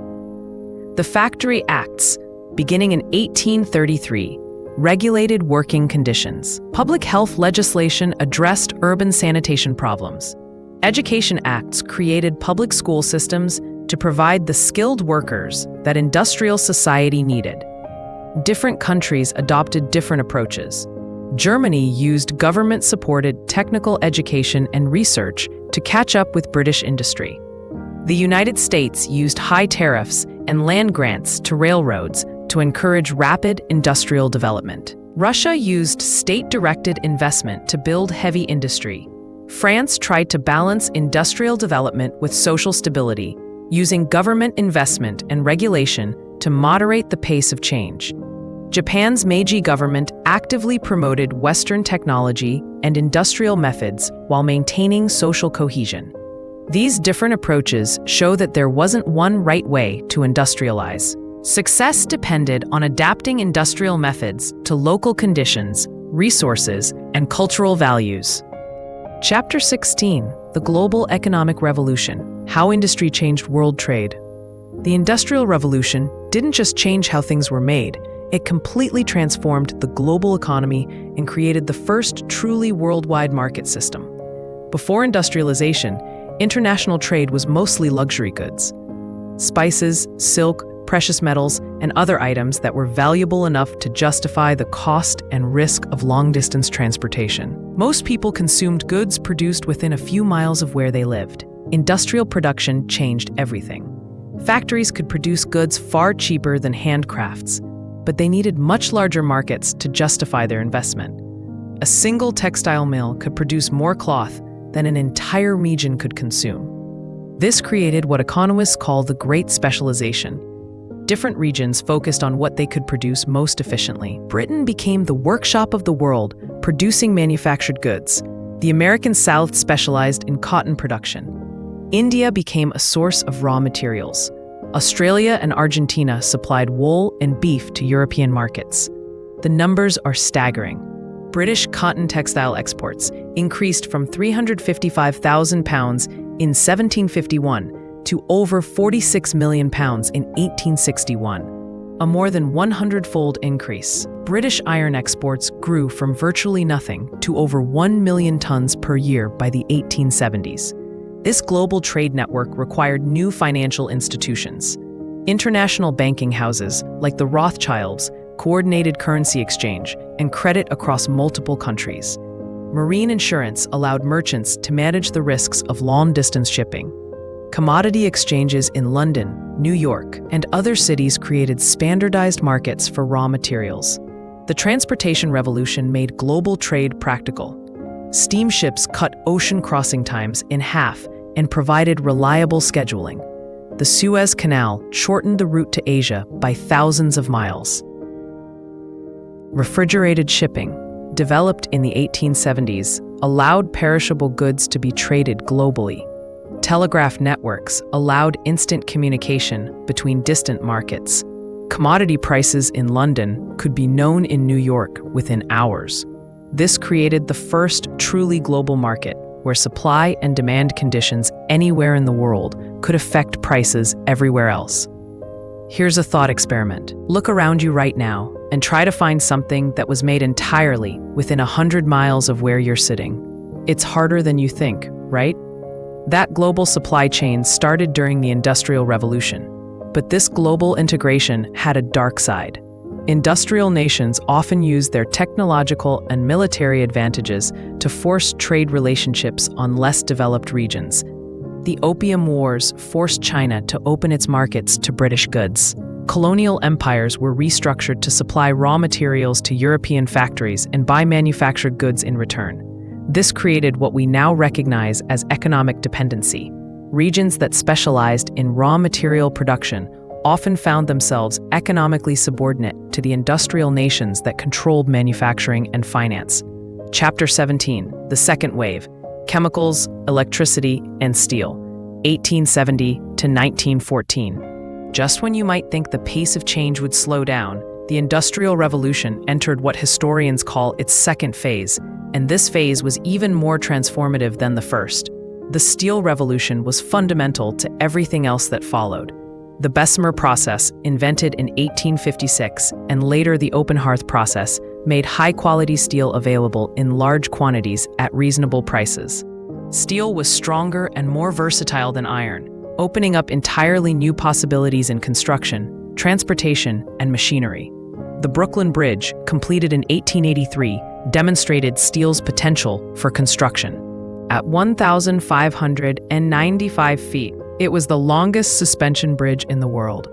The Factory Acts, beginning in 1833, regulated working conditions. Public health legislation addressed urban sanitation problems. Education Acts created public school systems to provide the skilled workers that industrial society needed. Different countries adopted different approaches. Germany used government-supported technical education and research to catch up with British industry. The United States used high tariffs and land grants to railroads to encourage rapid industrial development. Russia used state-directed investment to build heavy industry. France tried to balance industrial development with social stability, using government investment and regulation to moderate the pace of change. Japan's Meiji government actively promoted Western technology and industrial methods while maintaining social cohesion. These different approaches show that there wasn't one right way to industrialize. Success depended on adapting industrial methods to local conditions, resources, and cultural values. Chapter 16, The Global Economic Revolution: How Industry Changed World Trade. The Industrial Revolution didn't just change how things were made, it completely transformed the global economy and created the first truly worldwide market system. Before industrialization, international trade was mostly luxury goods. Spices, silk, precious metals, and other items that were valuable enough to justify the cost and risk of long-distance transportation. Most people consumed goods produced within a few miles of where they lived. Industrial production changed everything. Factories could produce goods far cheaper than handcrafts, but they needed much larger markets to justify their investment. A single textile mill could produce more cloth than an entire region could consume. This created what economists call the Great Specialization. Different regions focused on what they could produce most efficiently. Britain became the workshop of the world, producing manufactured goods. The American South specialized in cotton production. India became a source of raw materials. Australia and Argentina supplied wool and beef to European markets. The numbers are staggering. British cotton textile exports increased from £355,000 in 1751 to over £46 million in 1861, a more than 100-fold increase. British iron exports grew from virtually nothing to over 1 million tons per year by the 1870s. This global trade network required new financial institutions. International banking houses, like the Rothschilds, coordinated currency exchange and credit across multiple countries. Marine insurance allowed merchants to manage the risks of long-distance shipping. Commodity exchanges in London, New York, and other cities created standardized markets for raw materials. The transportation revolution made global trade practical. Steamships cut ocean crossing times in half and provided reliable scheduling. The Suez Canal shortened the route to Asia by thousands of miles. Refrigerated shipping, developed in the 1870s, allowed perishable goods to be traded globally. Telegraph networks allowed instant communication between distant markets. Commodity prices in London could be known in New York within hours. This created the first truly global market, where supply and demand conditions anywhere in the world could affect prices everywhere else. Here's a thought experiment. Look around you right now and try to find something that was made entirely within 100 miles of where you're sitting. It's harder than you think, right? That global supply chain started during the Industrial Revolution, but this global integration had a dark side. Industrial nations often used their technological and military advantages to force trade relationships on less developed regions. The Opium Wars forced China to open its markets to British goods. Colonial empires were restructured to supply raw materials to European factories and buy manufactured goods in return. This created what we now recognize as economic dependency. Regions that specialized in raw material production often found themselves economically subordinate to the industrial nations that controlled manufacturing and finance. Chapter 17, The Second Wave, Chemicals, Electricity, and Steel, 1870 to 1914. Just when you might think the pace of change would slow down, the Industrial Revolution entered what historians call its second phase, and this phase was even more transformative than the first. The Steel Revolution was fundamental to everything else that followed. The Bessemer process, invented in 1856, and later the open hearth process, made high-quality steel available in large quantities at reasonable prices. Steel was stronger and more versatile than iron, opening up entirely new possibilities in construction, transportation, and machinery. The Brooklyn Bridge, completed in 1883, demonstrated steel's potential for construction. At 1,595 feet, it was the longest suspension bridge in the world,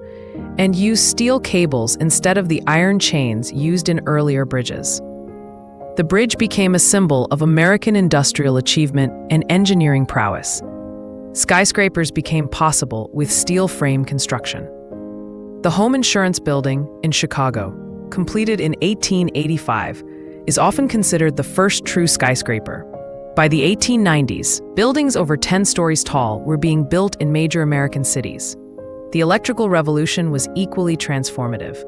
and used steel cables instead of the iron chains used in earlier bridges. The bridge became a symbol of American industrial achievement and engineering prowess. Skyscrapers became possible with steel frame construction. The Home Insurance Building in Chicago, completed in 1885, is often considered the first true skyscraper. By the 1890s, buildings over 10 stories tall were being built in major American cities. The electrical revolution was equally transformative.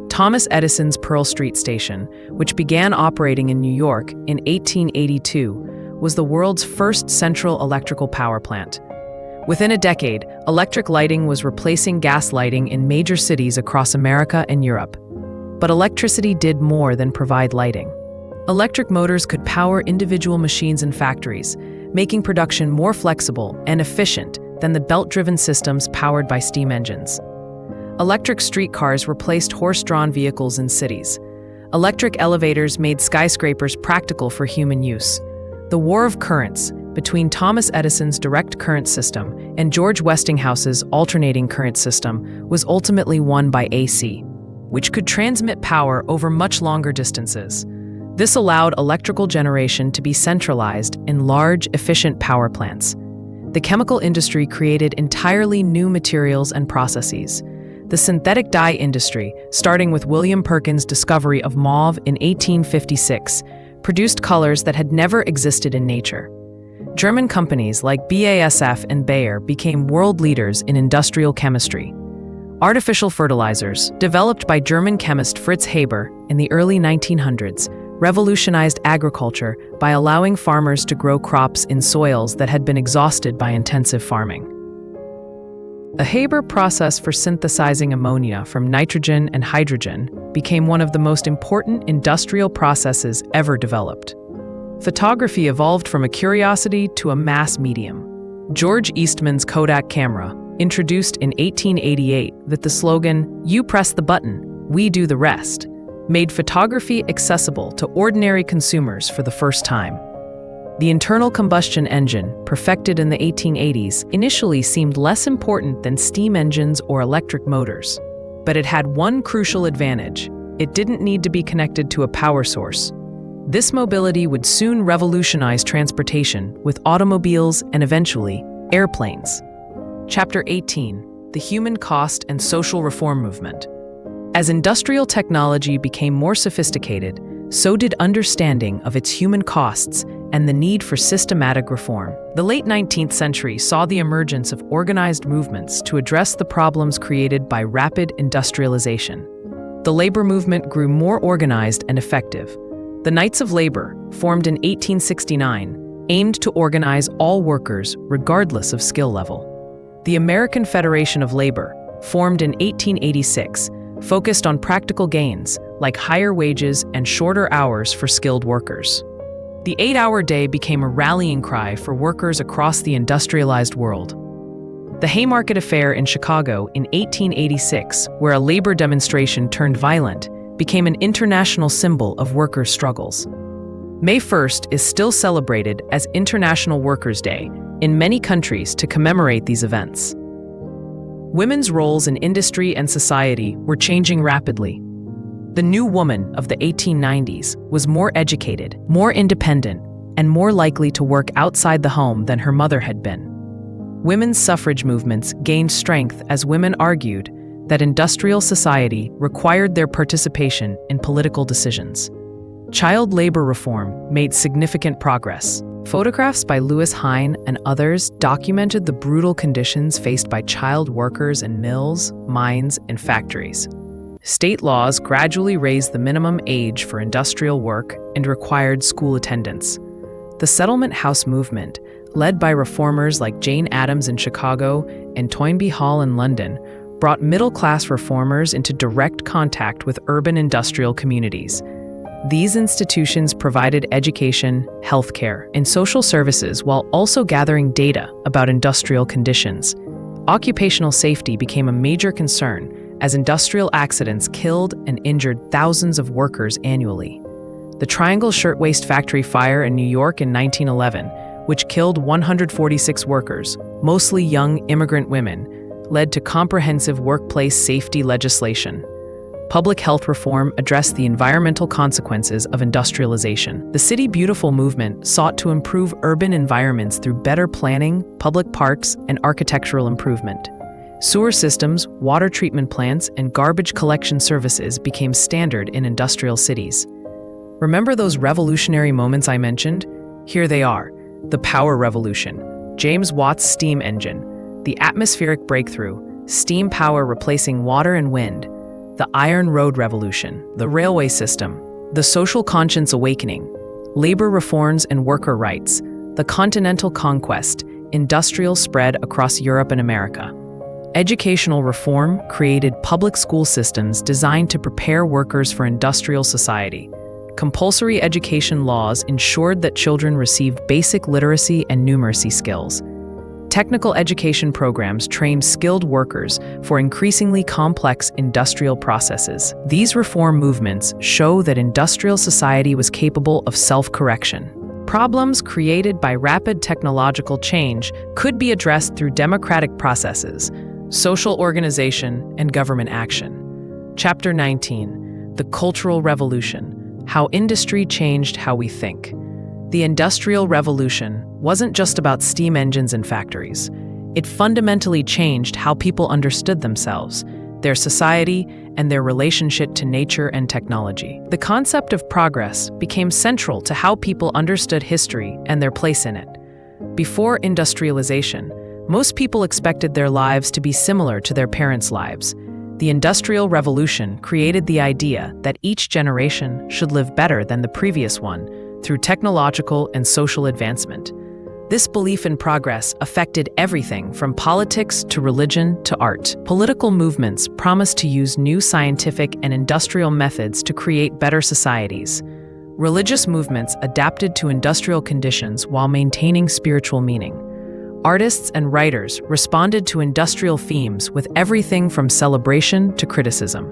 Thomas Edison's Pearl Street Station, which began operating in New York in 1882, was the world's first central electrical power plant. Within a decade, electric lighting was replacing gas lighting in major cities across America and Europe. But electricity did more than provide lighting. Electric motors could power individual machines and factories, making production more flexible and efficient than the belt-driven systems powered by steam engines. Electric streetcars replaced horse-drawn vehicles in cities. Electric elevators made skyscrapers practical for human use. The war of currents between Thomas Edison's direct current system and George Westinghouse's alternating current system was ultimately won by AC, which could transmit power over much longer distances. This allowed electrical generation to be centralized in large, efficient power plants. The chemical industry created entirely new materials and processes. The synthetic dye industry, starting with William Perkins' discovery of mauve in 1856, produced colors that had never existed in nature. German companies like BASF and Bayer became world leaders in industrial chemistry. Artificial fertilizers, developed by German chemist Fritz Haber in the early 1900s, revolutionized agriculture by allowing farmers to grow crops in soils that had been exhausted by intensive farming. A Haber process for synthesizing ammonia from nitrogen and hydrogen became one of the most important industrial processes ever developed. Photography evolved from a curiosity to a mass medium. George Eastman's Kodak camera, introduced in 1888 with the slogan, "You press the button, we do the rest," made photography accessible to ordinary consumers for the first time. The internal combustion engine, perfected in the 1880s, initially seemed less important than steam engines or electric motors. But it had one crucial advantage: it didn't need to be connected to a power source. This mobility would soon revolutionize transportation with automobiles and eventually airplanes. Chapter 18: The Human Cost and Social Reform Movement. As industrial technology became more sophisticated, so did understanding of its human costs and the need for systematic reform. The late 19th century saw the emergence of organized movements to address the problems created by rapid industrialization. The labor movement grew more organized and effective. The Knights of Labor, formed in 1869, aimed to organize all workers regardless of skill level. The American Federation of Labor, formed in 1886, focused on practical gains like higher wages and shorter hours for skilled workers. The 8-hour day became a rallying cry for workers across the industrialized world. The Haymarket Affair in Chicago in 1886, where a labor demonstration turned violent, became an international symbol of workers' struggles. May 1st is still celebrated as International Workers' Day in many countries to commemorate these events. Women's roles in industry and society were changing rapidly. The new woman of the 1890s was more educated, more independent, and more likely to work outside the home than her mother had been. Women's suffrage movements gained strength as women argued that industrial society required their participation in political decisions. Child labor reform made significant progress. Photographs by Louis Hine and others documented the brutal conditions faced by child workers in mills, mines, and factories. State laws gradually raised the minimum age for industrial work and required school attendance. The settlement house movement, led by reformers like Jane Addams in Chicago and Toynbee Hall in London, brought middle-class reformers into direct contact with urban industrial communities. These institutions provided education, healthcare, and social services while also gathering data about industrial conditions. Occupational safety became a major concern as industrial accidents killed and injured thousands of workers annually. The Triangle Shirtwaist Factory fire in New York in 1911, which killed 146 workers, mostly young immigrant women, led to comprehensive workplace safety legislation. Public health reform addressed the environmental consequences of industrialization. The City Beautiful movement sought to improve urban environments through better planning, public parks, and architectural improvement. Sewer systems, water treatment plants, and garbage collection services became standard in industrial cities. Remember those revolutionary moments I mentioned? Here they are: the power revolution, James Watt's steam engine, the atmospheric breakthrough, steam power replacing water and wind, the Iron Road Revolution, the railway system, the social conscience awakening, labor reforms and worker rights, the continental conquest, industrial spread across Europe and America. Educational reform created public school systems designed to prepare workers for industrial society. Compulsory education laws ensured that children received basic literacy and numeracy skills. Technical education programs trained skilled workers for increasingly complex industrial processes. These reform movements show that industrial society was capable of self-correction. Problems created by rapid technological change could be addressed through democratic processes, social organization, and government action. Chapter 19: The Cultural Revolution: How Industry Changed How We Think. The Industrial Revolution wasn't just about steam engines and factories. It fundamentally changed how people understood themselves, their society, and their relationship to nature and technology. The concept of progress became central to how people understood history and their place in it. Before industrialization, most people expected their lives to be similar to their parents' lives. The Industrial Revolution created the idea that each generation should live better than the previous one through technological and social advancement. This belief in progress affected everything from politics to religion to art. Political movements promised to use new scientific and industrial methods to create better societies. Religious movements adapted to industrial conditions while maintaining spiritual meaning. Artists and writers responded to industrial themes with everything from celebration to criticism.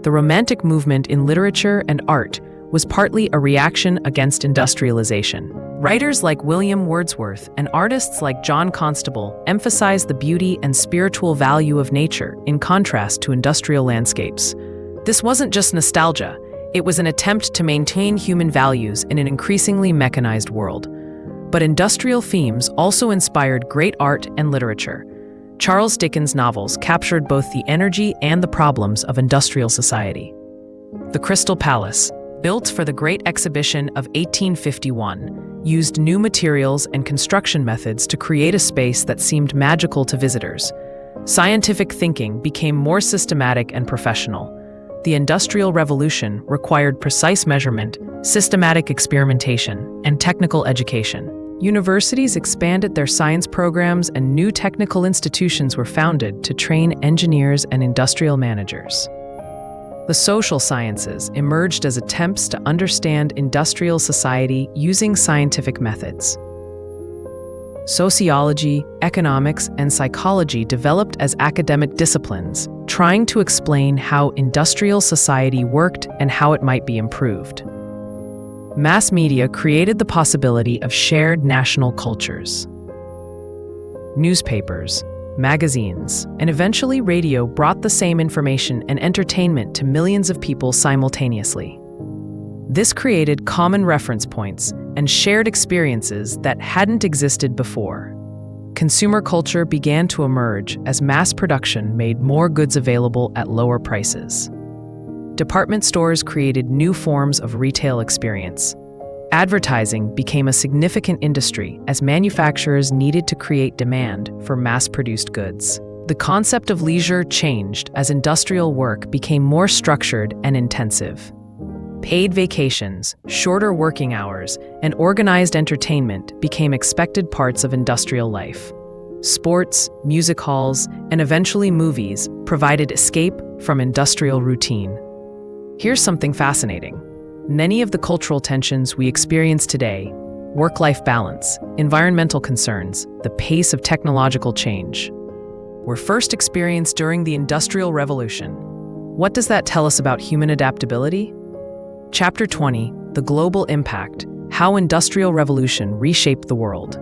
The Romantic movement in literature and art was partly a reaction against industrialization. Writers like William Wordsworth and artists like John Constable emphasized the beauty and spiritual value of nature in contrast to industrial landscapes. This wasn't just nostalgia, it was an attempt to maintain human values in an increasingly mechanized world. But industrial themes also inspired great art and literature. Charles Dickens' novels captured both the energy and the problems of industrial society. The Crystal Palace, built for the Great Exhibition of 1851, used new materials and construction methods to create a space that seemed magical to visitors. Scientific thinking became more systematic and professional. The Industrial Revolution required precise measurement, systematic experimentation, and technical education. Universities expanded their science programs and new technical institutions were founded to train engineers and industrial managers. The social sciences emerged as attempts to understand industrial society using scientific methods. Sociology, economics, and psychology developed as academic disciplines, trying to explain how industrial society worked and how it might be improved. Mass media created the possibility of shared national cultures. Newspapers, magazines, and eventually radio brought the same information and entertainment to millions of people simultaneously. This created common reference points and shared experiences that hadn't existed before. Consumer culture began to emerge as mass production made more goods available at lower prices. Department stores created new forms of retail experience. Advertising became a significant industry as manufacturers needed to create demand for mass-produced goods. The concept of leisure changed as industrial work became more structured and intensive. Paid vacations, shorter working hours, and organized entertainment became expected parts of industrial life. Sports, music halls, and eventually movies provided escape from industrial routine. Here's something fascinating. Many of the cultural tensions we experience today, work-life balance, environmental concerns, the pace of technological change, were first experienced during the Industrial Revolution. What does that tell us about human adaptability? Chapter 20, The Global Impact, How Industrial Revolution Reshaped the World.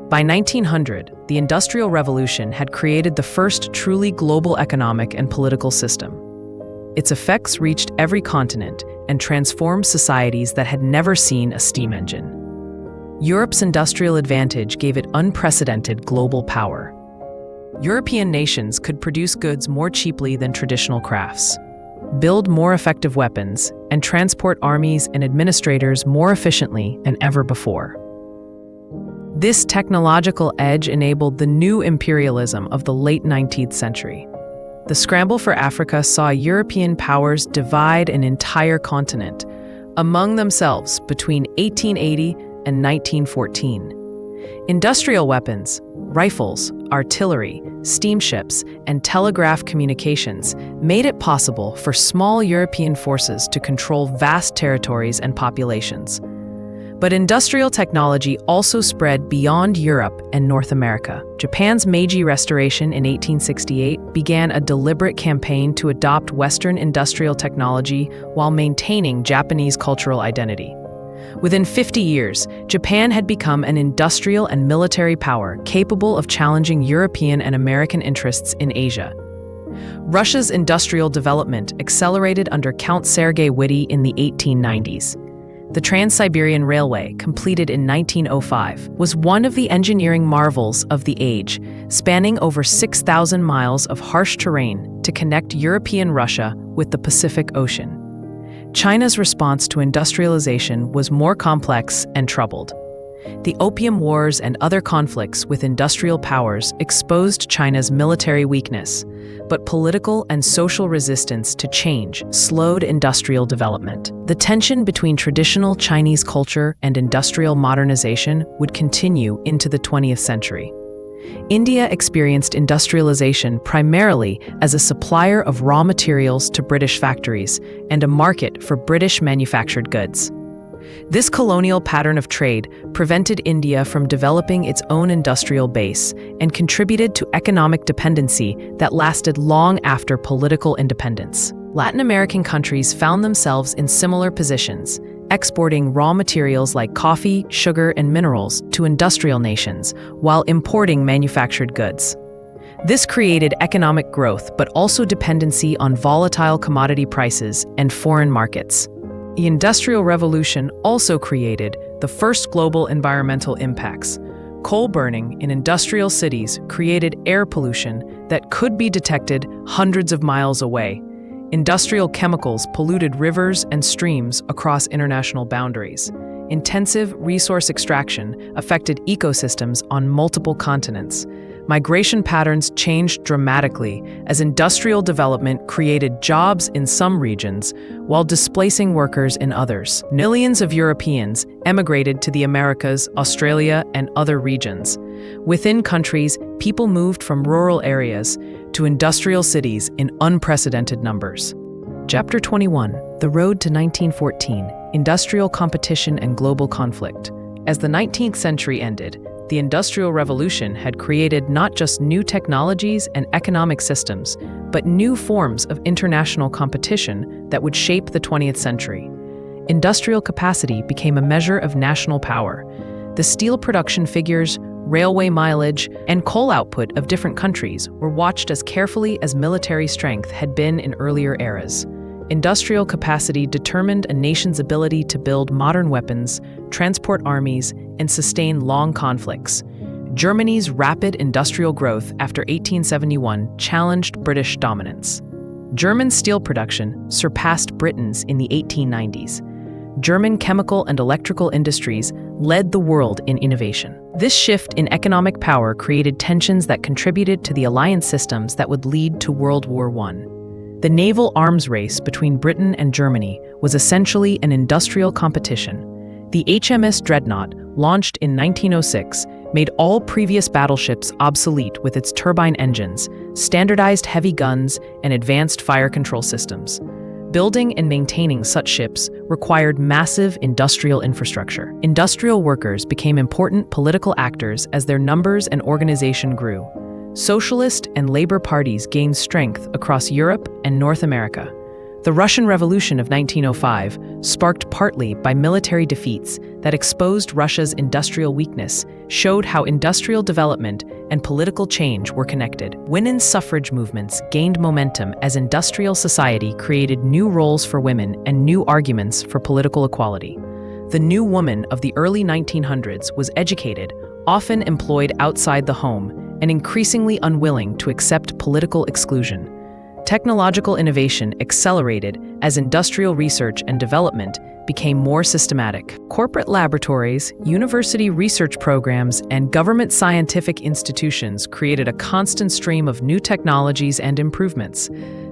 By 1900, the Industrial Revolution had created the first truly global economic and political system. Its effects reached every continent and transformed societies that had never seen a steam engine. Europe's industrial advantage gave it unprecedented global power. European nations could produce goods more cheaply than traditional crafts, build more effective weapons, and transport armies and administrators more efficiently than ever before. This technological edge enabled the new imperialism of the late 19th century. The scramble for Africa saw European powers divide an entire continent among themselves between 1880 and 1914. Industrial weapons, rifles, artillery, steamships, and telegraph communications made it possible for small European forces to control vast territories and populations. But industrial technology also spread beyond Europe and North America. Japan's Meiji Restoration in 1868 began a deliberate campaign to adopt Western industrial technology while maintaining Japanese cultural identity. Within 50 years, Japan had become an industrial and military power capable of challenging European and American interests in Asia. Russia's industrial development accelerated under Count Sergei Witte in the 1890s. The Trans-Siberian Railway, completed in 1905, was one of the engineering marvels of the age, spanning over 6,000 miles of harsh terrain to connect European Russia with the Pacific Ocean. China's response to industrialization was more complex and troubled. The Opium Wars and other conflicts with industrial powers exposed China's military weakness, but political and social resistance to change slowed industrial development. The tension between traditional Chinese culture and industrial modernization would continue into the 20th century. India experienced industrialization primarily as a supplier of raw materials to British factories and a market for British manufactured goods. This colonial pattern of trade prevented India from developing its own industrial base and contributed to economic dependency that lasted long after political independence. Latin American countries found themselves in similar positions, exporting raw materials like coffee, sugar, and minerals to industrial nations while importing manufactured goods. This created economic growth but also dependency on volatile commodity prices and foreign markets. The Industrial Revolution also created the first global environmental impacts. Coal burning in industrial cities created air pollution that could be detected hundreds of miles away. Industrial chemicals polluted rivers and streams across international boundaries. Intensive resource extraction affected ecosystems on multiple continents. Migration patterns changed dramatically as industrial development created jobs in some regions while displacing workers in others. Millions of Europeans emigrated to the Americas, Australia, and other regions. Within countries, people moved from rural areas to industrial cities in unprecedented numbers. Chapter 21, The Road to 1914, Industrial Competition and Global Conflict. As the 19th century ended, the Industrial Revolution had created not just new technologies and economic systems, but new forms of international competition that would shape the 20th century. Industrial capacity became a measure of national power. The steel production figures, railway mileage, and coal output of different countries were watched as carefully as military strength had been in earlier eras. Industrial capacity determined a nation's ability to build modern weapons, transport armies, and sustain long conflicts. Germany's rapid industrial growth after 1871 challenged British dominance. German steel production surpassed Britain's in the 1890s. German chemical and electrical industries led the world in innovation. This shift in economic power created tensions that contributed to the alliance systems that would lead to World War I. The naval arms race between Britain and Germany was essentially an industrial competition. The HMS Dreadnought, launched in 1906, made all previous battleships obsolete with its turbine engines, standardized heavy guns, and advanced fire control systems. Building and maintaining such ships required massive industrial infrastructure. Industrial workers became important political actors as their numbers and organization grew. Socialist and labor parties gained strength across Europe and North America. The Russian Revolution of 1905, sparked partly by military defeats that exposed Russia's industrial weakness, showed how industrial development and political change were connected. Women's suffrage movements gained momentum as industrial society created new roles for women and new arguments for political equality. The new woman of the early 1900s was educated, often employed outside the home, and increasingly unwilling to accept political exclusion. Technological innovation accelerated as industrial research and development became more systematic. Corporate laboratories, university research programs, and government scientific institutions created a constant stream of new technologies and improvements.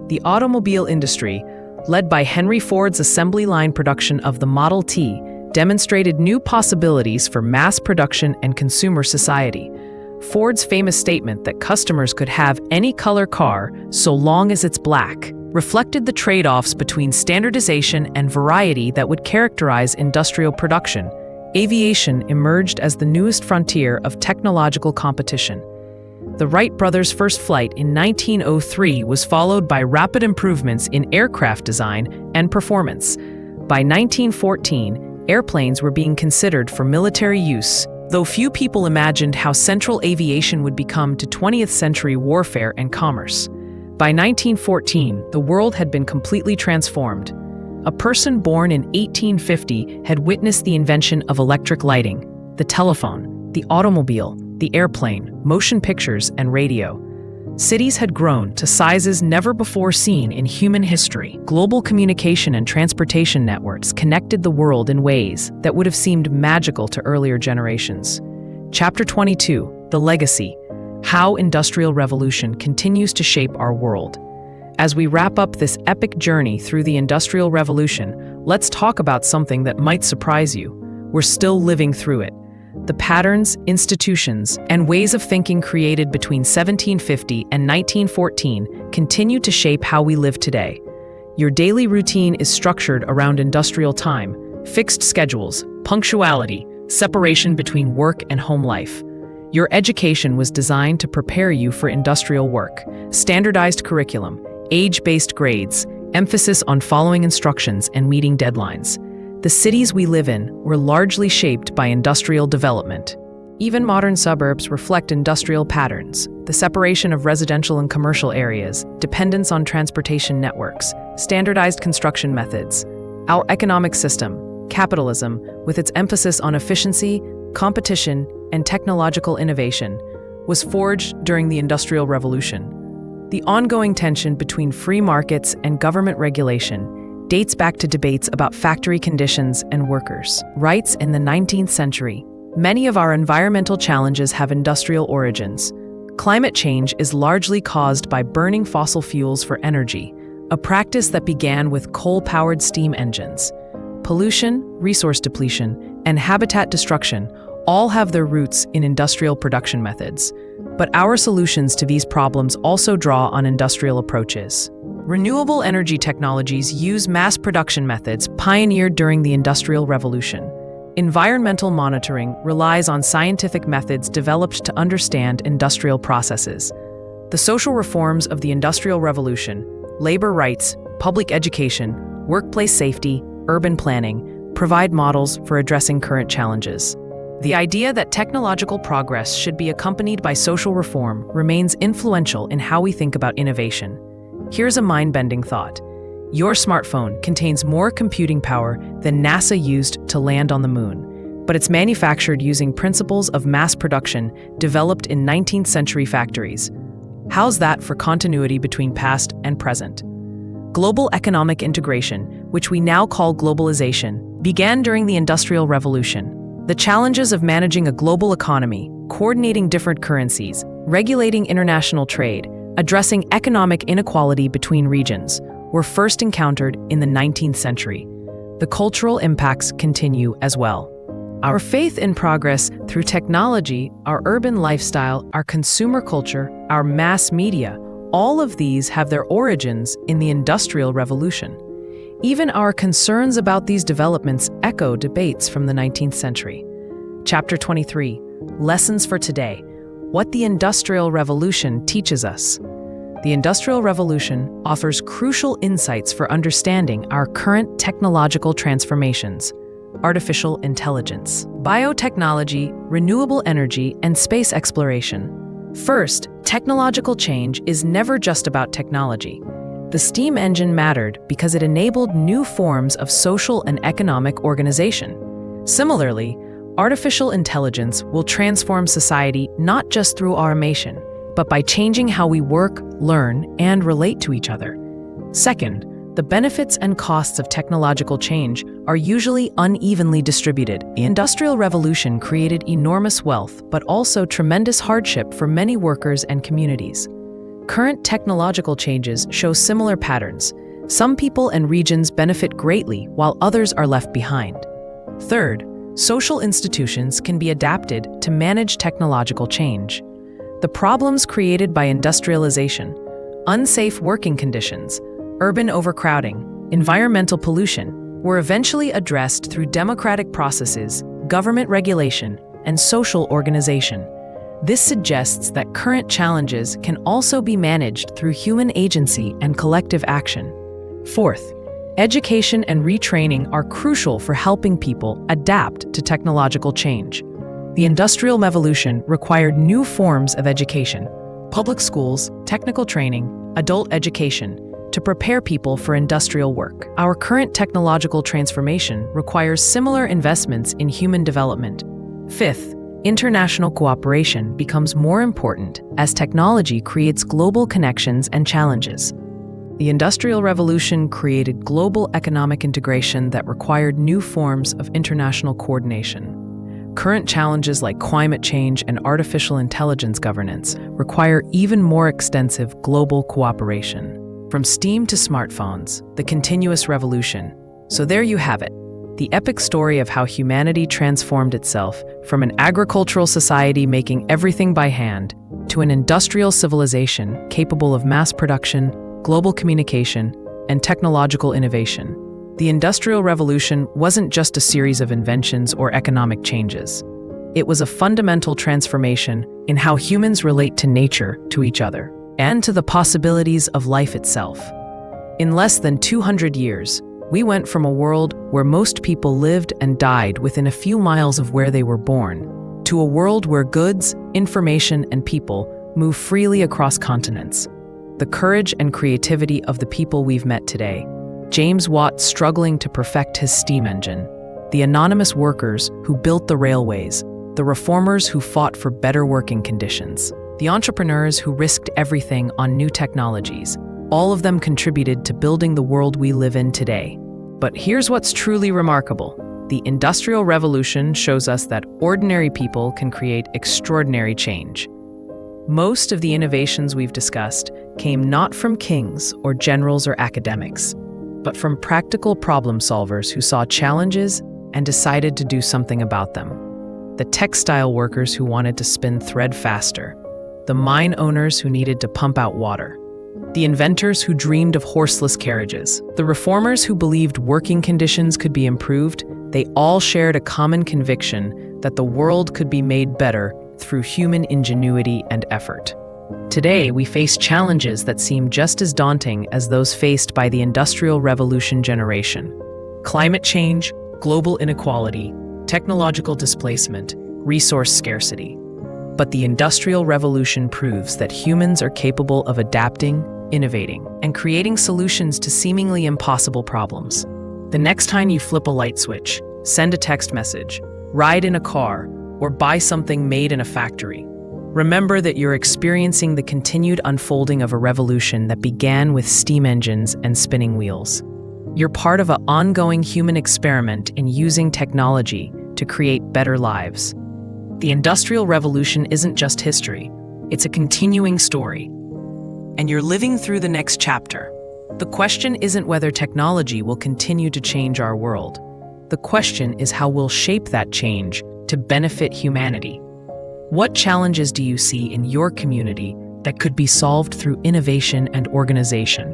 The automobile industry, led by Henry Ford's assembly line production of the Model T, demonstrated new possibilities for mass production and consumer society. Ford's famous statement that customers could have any color car so long as it's black reflected the trade-offs between standardization and variety that would characterize industrial production. Aviation emerged as the newest frontier of technological competition. The Wright brothers' first flight in 1903 was followed by rapid improvements in aircraft design and performance. By 1914, airplanes were being considered for military use, though few people imagined how central aviation would become to 20th century warfare and commerce. By 1914, the world had been completely transformed. A person born in 1850 had witnessed the invention of electric lighting, the telephone, the automobile, the airplane, motion pictures, and radio. Cities had grown to sizes never before seen in human history. Global communication and transportation networks connected the world in ways that would have seemed magical to earlier generations. Chapter 22, The Legacy: How Industrial Revolution Continues to Shape Our World. As we wrap up this epic journey through the Industrial Revolution, let's talk about something that might surprise you. We're still living through it. The patterns, institutions, and ways of thinking created between 1750 and 1914 continue to shape how we live today. Your daily routine is structured around industrial time, fixed schedules, punctuality, separation between work and home life. Your education was designed to prepare you for industrial work. Standardized curriculum, age-based grades, emphasis on following instructions and meeting deadlines. The cities we live in were largely shaped by industrial development. Even modern suburbs reflect industrial patterns: the separation of residential and commercial areas, dependence on transportation networks, standardized construction methods. Our economic system, capitalism, with its emphasis on efficiency, competition, and technological innovation, was forged during the Industrial Revolution. The ongoing tension between free markets and government regulation dates back to debates about factory conditions and workers' rights in the 19th century. Many of our environmental challenges have industrial origins. Climate change is largely caused by burning fossil fuels for energy, a practice that began with coal-powered steam engines. Pollution, resource depletion, and habitat destruction all have their roots in industrial production methods. But our solutions to these problems also draw on industrial approaches. Renewable energy technologies use mass production methods pioneered during the Industrial Revolution. Environmental monitoring relies on scientific methods developed to understand industrial processes. The social reforms of the Industrial Revolution, labor rights, public education, workplace safety, urban planning, provide models for addressing current challenges. The idea that technological progress should be accompanied by social reform remains influential in how we think about innovation. Here's a mind-bending thought. Your smartphone contains more computing power than NASA used to land on the moon, but it's manufactured using principles of mass production developed in 19th century factories. How's that for continuity between past and present? Global economic integration, which we now call globalization, began during the Industrial Revolution. The challenges of managing a global economy, coordinating different currencies, regulating international trade, addressing economic inequality between regions, were first encountered in the 19th century. The cultural impacts continue as well. Our faith in progress through technology, our urban lifestyle, our consumer culture, our mass media, all of these have their origins in the Industrial Revolution. Even our concerns about these developments echo debates from the 19th century. Chapter 23, Lessons for Today, What the Industrial Revolution Teaches Us. The Industrial Revolution offers crucial insights for understanding our current technological transformations: artificial intelligence, biotechnology, renewable energy, and space exploration. First, technological change is never just about technology. The steam engine mattered because it enabled new forms of social and economic organization. Similarly, artificial intelligence will transform society not just through automation, but by changing how we work, learn, and relate to each other. Second, the benefits and costs of technological change are usually unevenly distributed. The Industrial Revolution created enormous wealth, but also tremendous hardship for many workers and communities. Current technological changes show similar patterns. Some people and regions benefit greatly while others are left behind. Third, social institutions can be adapted to manage technological change. The problems created by industrialization, unsafe working conditions, urban overcrowding, environmental pollution, were eventually addressed through democratic processes, government regulation, and social organization. This suggests that current challenges can also be managed through human agency and collective action. Fourth, education and retraining are crucial for helping people adapt to technological change. The Industrial Revolution required new forms of education: public schools, technical training, adult education, to prepare people for industrial work. Our current technological transformation requires similar investments in human development. Fifth, international cooperation becomes more important as technology creates global connections and challenges. The Industrial Revolution created global economic integration that required new forms of international coordination. Current challenges like climate change and artificial intelligence governance require even more extensive global cooperation. From steam to smartphones, the continuous revolution. So there you have it. The epic story of how humanity transformed itself from an agricultural society making everything by hand to an industrial civilization capable of mass production, global communication, and technological innovation. The Industrial Revolution wasn't just a series of inventions or economic changes. It was a fundamental transformation in how humans relate to nature, to each other, and to the possibilities of life itself. In less than 200 years, we went from a world where most people lived and died within a few miles of where they were born, to a world where goods, information, and people move freely across continents. The courage and creativity of the people we've met today, James Watt struggling to perfect his steam engine, the anonymous workers who built the railways, the reformers who fought for better working conditions, the entrepreneurs who risked everything on new technologies, all of them contributed to building the world we live in today. But here's what's truly remarkable. The Industrial Revolution shows us that ordinary people can create extraordinary change. Most of the innovations we've discussed came not from kings or generals or academics, but from practical problem solvers who saw challenges and decided to do something about them. The textile workers who wanted to spin thread faster, the mine owners who needed to pump out water, the inventors who dreamed of horseless carriages, the reformers who believed working conditions could be improved. They all shared a common conviction that the world could be made better through human ingenuity and effort. Today, we face challenges that seem just as daunting as those faced by the Industrial Revolution generation. Climate change, global inequality, technological displacement, resource scarcity. But the Industrial Revolution proves that humans are capable of adapting, innovating, and creating solutions to seemingly impossible problems. The next time you flip a light switch, send a text message, ride in a car, or buy something made in a factory, remember that you're experiencing the continued unfolding of a revolution that began with steam engines and spinning wheels. You're part of an ongoing human experiment in using technology to create better lives. The Industrial Revolution isn't just history, it's a continuing story. And you're living through the next chapter. The question isn't whether technology will continue to change our world. The question is how we'll shape that change to benefit humanity. What challenges do you see in your community that could be solved through innovation and organization?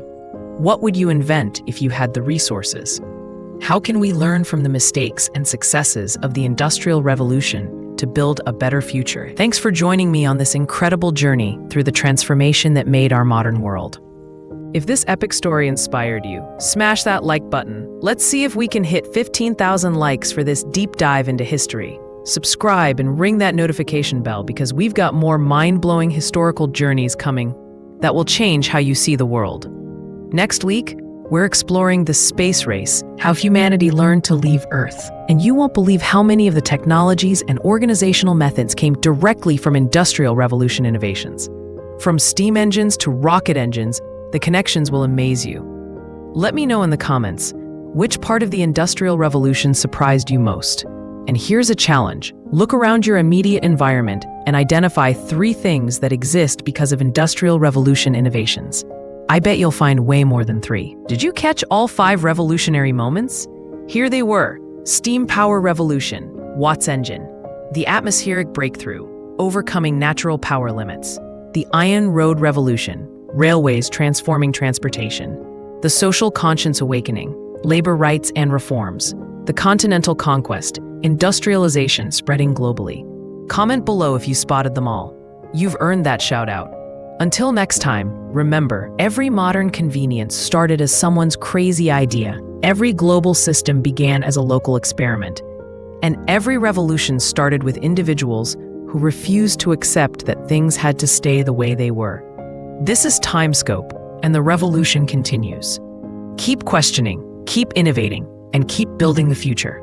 What would you invent if you had the resources? How can we learn from the mistakes and successes of the Industrial Revolution to build a better future? Thanks for joining me on this incredible journey through the transformation that made our modern world. If this epic story inspired you, smash that like button. Let's see if we can hit 15,000 likes for this deep dive into history. Subscribe and ring that notification bell because we've got more mind-blowing historical journeys coming that will change how you see the world. Next week, we're exploring the space race, how humanity learned to leave Earth. And you won't believe how many of the technologies and organizational methods came directly from Industrial Revolution innovations. From steam engines to rocket engines, the connections will amaze you. Let me know in the comments, which part of the Industrial Revolution surprised you most? And here's a challenge. Look around your immediate environment and identify 3 things that exist because of Industrial Revolution innovations. I bet you'll find way more than 3. Did you catch all 5 revolutionary moments? Here they were: steam power revolution, Watt's engine; the atmospheric breakthrough, overcoming natural power limits; the Iron Road revolution, railways transforming transportation; the social conscience awakening, labor rights and reforms; the continental conquest, industrialization spreading globally. Comment below if you spotted them all. You've earned that shout out. Until next time, remember, every modern convenience started as someone's crazy idea. Every global system began as a local experiment. And every revolution started with individuals who refused to accept that things had to stay the way they were. This is Timescope, and the revolution continues. Keep questioning, keep innovating, and keep building the future.